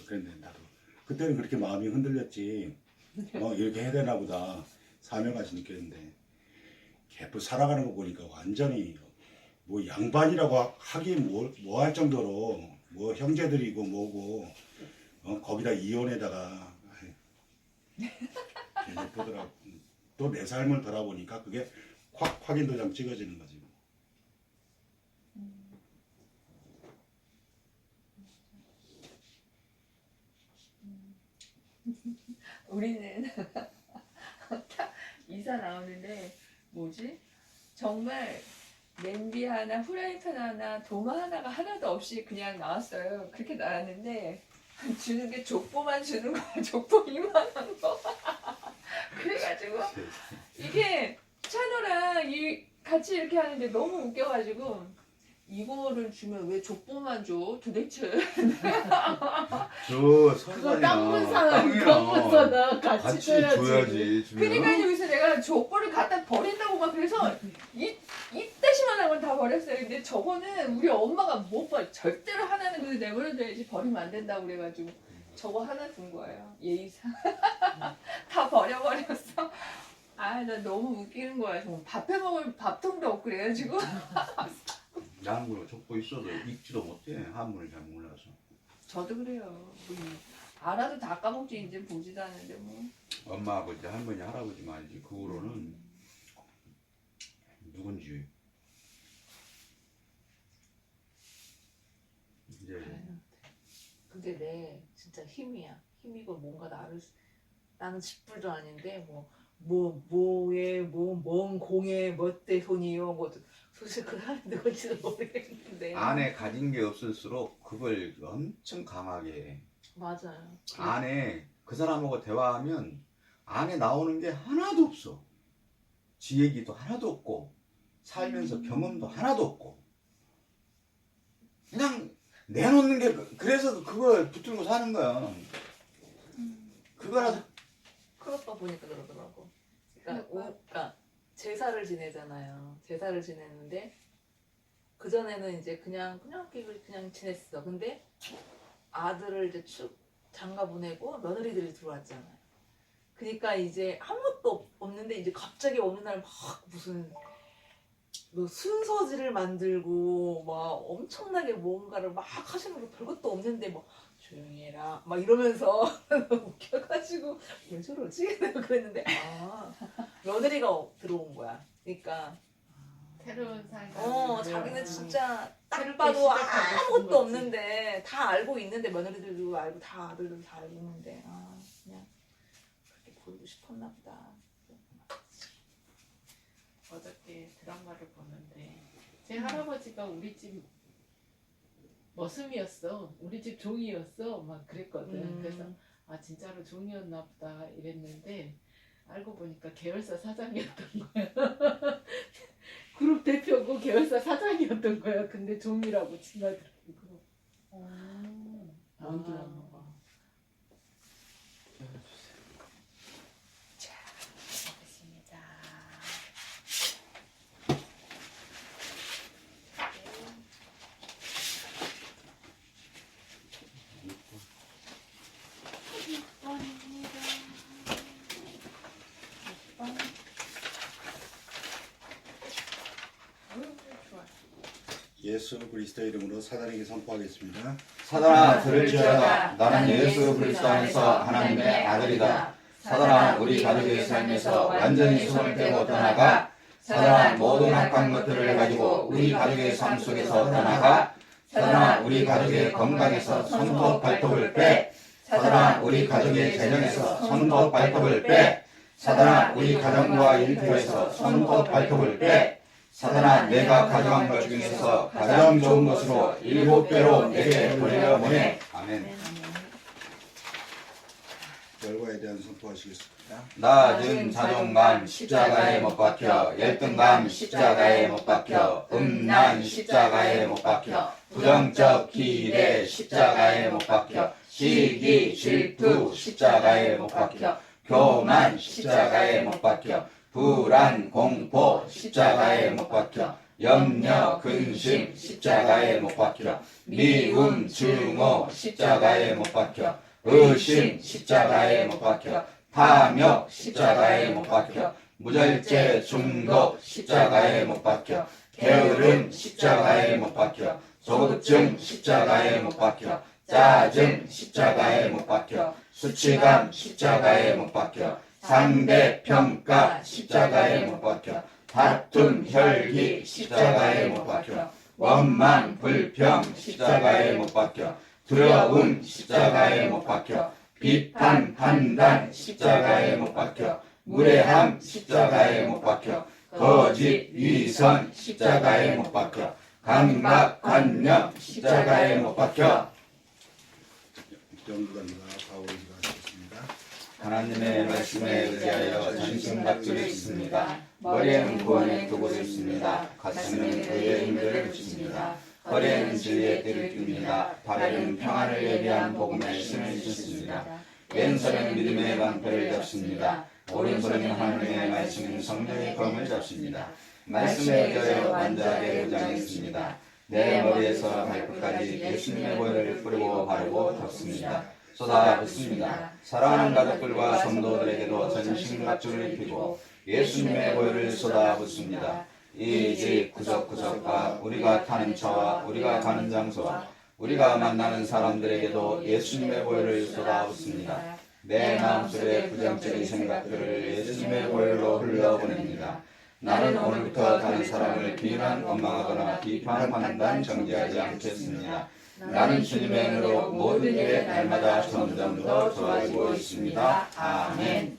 그랬는데 나도 그때는 그렇게 마음이 흔들렸지. 이렇게 해야 되나 보다 사명같이 느꼈는데 개뿔 살아가는 거 보니까 완전히 뭐 양반이라고 하기 뭐 할 정도로 뭐 형제들이고 뭐고 거기다 이혼에다가 예쁘더라고. 또 내 삶을 돌아보니까 그게 확인 도장 찍어지는 거지. 우리는 딱 이사 나오는데 뭐지? 정말 냄비 하나, 프라이팬 하나, 도마 하나가 하나도 없이 그냥 나왔어요. 그렇게 나왔는데 주는 게 족보만 주는 거야. 족보 이만한 거. 그래가지고 이게 찬호랑 같이 이렇게 하는데 너무 웃겨가지고 이거를 주면 왜 족보만 줘? 도대체 저 그거 선산이나 땅문서는 같이 같이 줘야지. 줘야지. 주면. 그러니까 여기서 내가 족보를 갖다 버린다고 막 그래서 이때시만한 건 다 버렸어요. 근데 저거는 우리 엄마가 못 버려. 절대로 하나는 그래도 내버려둬야지 버리면 안 된다고 그래가지고 저거 하나 둔 거예요. 예의상. 다 버려버렸어. 아, 나 너무 웃기는 거야. 정말 밥해 먹을 밥통도 없고 그래가지고. 나는 뭐 족보 있어도 읽지도 못해. 한문을 잘 몰라서. 저도 그래요. 알아도 다 까먹지 이제 보지도 않는데 뭐. 엄마, 아버지, 할머니, 할아버지 말이지. 그 후로는 누군지 이제 근데 내 진짜 힘이야. 힘이고 뭔가 나는 집불도 아닌데 뭔 공에 멋대 손이요 뭐 도대체 그 사람이 누군지도 모르겠는데. 안에 가진 게 없을수록 그걸 엄청 강하게 해. 맞아요. 안에 그 사람하고 대화하면 안에 나오는 게 하나도 없어. 지 얘기도 하나도 없고 살면서 경험도 하나도 없고 그냥 내놓는 게 그래서 그걸 붙들고 사는 거야. 그거라도 그렇다 보니까 그러더라고. 그러니까 제사를 지내잖아요. 제사를 지내는데 그 전에는 이제 그냥 지냈어. 근데 아들을 이제 축 장가 보내고 며느리들이 들어왔잖아요. 그러니까 이제 아무것도 없는데 이제 갑자기 어느 날 막 무슨 뭐 순서지를 만들고 막 엄청나게 뭔가를 막 하시는 거 별것도 없는데 뭐 조용히 해라 막 이러면서 웃겨가지고 왜 저러지? 내가 그랬는데 며느리가 들어온 거야. 그러니까 새로운 삶. 자기는 진짜 딱 새롭게 봐도 시작하고 싶은 아무것도 거지. 없는데 다 알고 있는데 며느리들도 알고 다 아들들도 다 알고 있는데 그냥 그렇게 보이고 싶었나 보다. 어저께 드라마를 보는데 제 할아버지가 우리 집 머슴이었어. 우리 집 종이었어. 막 그랬거든. 그래서 아 진짜로 종이었나 보다 이랬는데 알고 보니까 계열사 사장이었던 거야. 그룹 대표고 계열사 사장이었던 거야. 근데 종이라고 지나더라고. 원두였나 봐. 알겠습니다. 예수 그리스도 이름으로 사단에게 선포하겠습니다. 사단아 들을지어다. 나는 예수 그리스도 안에서 하나님의 아들이다. 사단아 우리 가족의 삶에서 완전히 손을 떼고 떠나가. 사단아 모든 악한 것들을 가지고 우리 가족의 삶 속에서 떠나가. 사단아 우리 가족의 건강에서 손톱 발톱을 빼. 사단아 우리 가족의 재정에서 손톱 발톱을 빼. 사단아 우리 가정과 일터에서 손톱 발톱을 빼. 사단아 내가 가져간 것 중에서 가장 좋은 것으로 7배로 내게 돌려보내. 아멘. 결과에 대한 선포하시겠습니다. 낮은 자존감 십자가에 못 박혀, 열등감 십자가에 못 박혀, 음란 십자가에 못 박혀, 부정적 기대 십자가에 못 박혀, 시기 질투 십자가에 못 박혀, 교만 십자가에 못 박혀, 불안 공포 십자가에 못 박혀, 염려 근심 십자가에 못 박혀, 미움 증오 십자가에 못 박혀, 의심 십자가에 못 박혀, 탐욕 십자가에 못 박혀, 무절제 중독 십자가에 못 박혀, 게으름 십자가에 못 박혀, 조급증 십자가에 못 박혀, 짜증 십자가에 못 박혀, 수치감 십자가에 못 박혀, 상대평가 십자가에 못 박혀, 다툼 혈기 십자가에 못 박혀, 원망 불평 십자가에 못 박혀, 두려움 십자가에 못 박혀, 비판 판단 십자가에 못 박혀, 무례함 십자가에 못 박혀, 거짓 위선 십자가에 못 박혀, 강박 관념 십자가에 못 박혀. 정부관과 바울이가 하셨습니다. 하나님의 말씀에 의지하여 전신갑주를 입습니다. 머리에는 구원의 도구를 입습니다. 가슴에는 의의 힘들을 붙입니다. 허리에는 진리의 띠를 낍니다. 발에는 평안을 예비한 복음의 신을 신습니다. 왼손에는 믿음의 방패를 잡습니다. 오른손에는 하나님의 말씀인 성령의 검을 잡습니다. 말씀에 의하여 완전하게 무장했습니다. 내 머리에서 발끝까지 예수님의 보혈을 뿌리고 바르고 덮습니다. 쏟아붓습니다. 사랑하는 가족들과 성도들에게도 전신갑주를 입히고 예수님의 보혈을 쏟아붓습니다. 이 집 구석구석과 우리가 타는 차와 우리가 가는 장소와 우리가 만나는 사람들에게도 예수님의 보혈을 쏟아붓습니다. 내 마음속의 부정적인 생각들을 예수님의 보혈로 흘러보냅니다. 나는 오늘부터 다른 사람을 비난, 원망하거나 비판하는 정지하지 않겠습니다. 나는 주님의 은혜로 모든 일에 날마다 점점 더 좋아지고 있습니다. 아멘.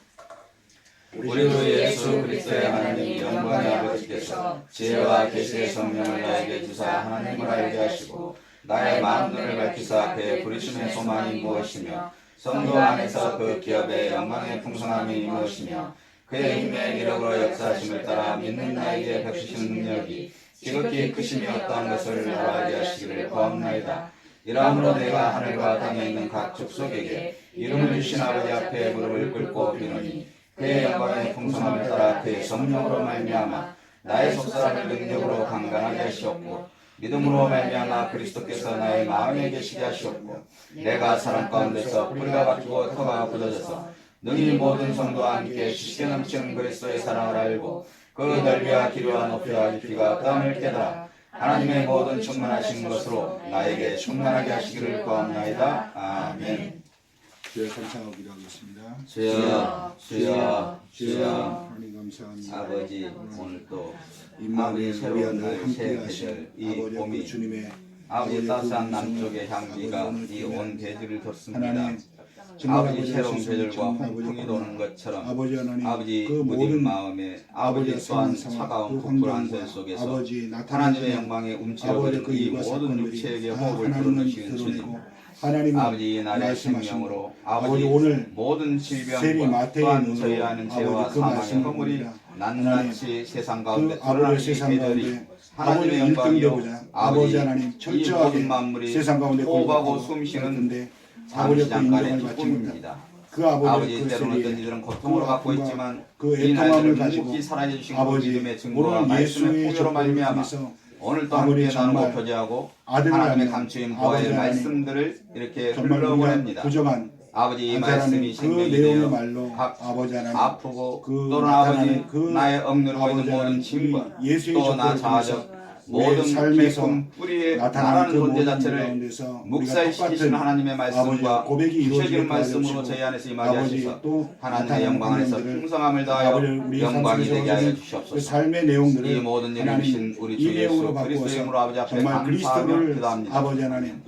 우리도 예수 그리스도의 하나님 영광의 아버지께서 지혜와 계시의 성령을 나에게 주사 하나님을 알게 하시고 나의 마음눈을 밝히사 그의 부르심의 소망이 무엇이며 성도 안에서 그 기업의 영광의 풍성함이 무엇이며 그의 힘의 기력으로 역사하심을 따라 믿는 나에게 베푸시는 능력이 지극히 크심이 어떠한 것을 알아가게 하시기를 구하옵나이다. 이러함으로 내가 하늘과 땅에 있는 각 족속에게 이름을 주신 아버지 앞에 무릎을 꿇고 비노니 그의 영광의 풍성함을 따라 그의 성령으로 말미암아 나의 속사람을 능력으로 강건하게 하시옵고 믿음으로 말미암아 그리스도께서 나의 마음에 계시게 하시옵고 내가 사람 가운데서 뿌리가 박히고 터가 굳어져서 능히 모든 성도와 함께 지식에 넘치는 그리스도의 사랑을 알고 그 넓이와 길이와 높이와 깊이가 어떠함을 깨달아 하나님의 모든 충만하신 것으로 나에게 충만하게 하시기를 구하옵나이다. 아멘. 주여 감사하고 기도하겠습니다. 주여 주여 주여 하나님 감사합니다. 아버지 오늘 또 임마누엘 우리 새로운 안에 날 함께 새 하신 계절 이 아버지 봄이 주님의 아버지 아버지의 따스한 그 남쪽의 음성을 향기가 아버지 이 온 대지를 덮습니다. 하나님 정말 아버지 새로운 하시는 계절과 정말 홍풍이 도는 것처럼 아버지 하나님 아버지 그 무딘 모든 마음에 아버지 또한 차가운 폭풍한 새 속에서 아버지 하나님의 영광에 아버지 움츠러든 그 이 일과 모든 사건들이 육체에게 다 호흡을 하나님을 불어넣으시는 주님 드러내고 하나님은 아버지 나의 말씀하신 생명으로 아버지 아버지 오늘 모든 세리 질병과 마태의 또한 눈으로 저희하는 죄와 아버지 그 사망의 말씀을 허물이 봅니다. 낱낱이 세상 가운데 그 드러나는 아버지 이 세상 계절이 가운데 하나님의 아버지 영광이요 일등되고자 아버지 하나님 이 모든 철저하게 만물이 세상 가운데 호흡하고 공급하고 숨쉬는 그런데 아버지 그 잠시잠깐의 인정을 받지 못한 기쁨입니다. 그 아버지 아버지 그 때로는 어떤 세리의 이들은 고통으로 그 갖고 아픔과 있지만 그 이 애통함을 날들을 가지고 묵묵히 살아주신 그 아버지 믿음의 증거와 오늘 말씀의 예수의 풍요로 족보를 말미암아 통해서 오늘 또 아버지 함께 나누고 정말 교제하고 아들을 하나님의 낳는 감추인 아버지 보아의 하나님 말씀들을 이렇게 정말 우리가 흘러보냅니다. 부정한 아버지 이 나타나는 말씀이 그 생명이 내용의 되어 말로 각 아버지 하나님 아프고 그 또는 아버지 나타나는 그 나의 억누르고 있는 아버지 모든 하나님 짐과 이 예수의 또 나 족보를 자아적 통해서 모든 우리의 삶에서 깊은 뿌리에 나타나는 나라는 그 존재 모든 자체를 가운데서 우리가 묵살시키시는 똑같은 하나님의 아버지의 말씀과 고백이 주셔지는 이루어지게 말씀으로 도와주시고 저희 안에서 임하게 아버지 하셔서 또 하나님의 나타나는 영광 안에서 하나님들을 풍성함을 아버지 다하여 우리 영광이 삶 되게 하여 속에서 그 주시옵소서. 삶의 내용들을 이 모든 일을 하나님 주신 우리 이 주 예수 내용으로 그리스도의 바꾸어서 이름으로 아버지 앞에 정말 감사하며 그리스도를 기도합니다. 아버지 하나님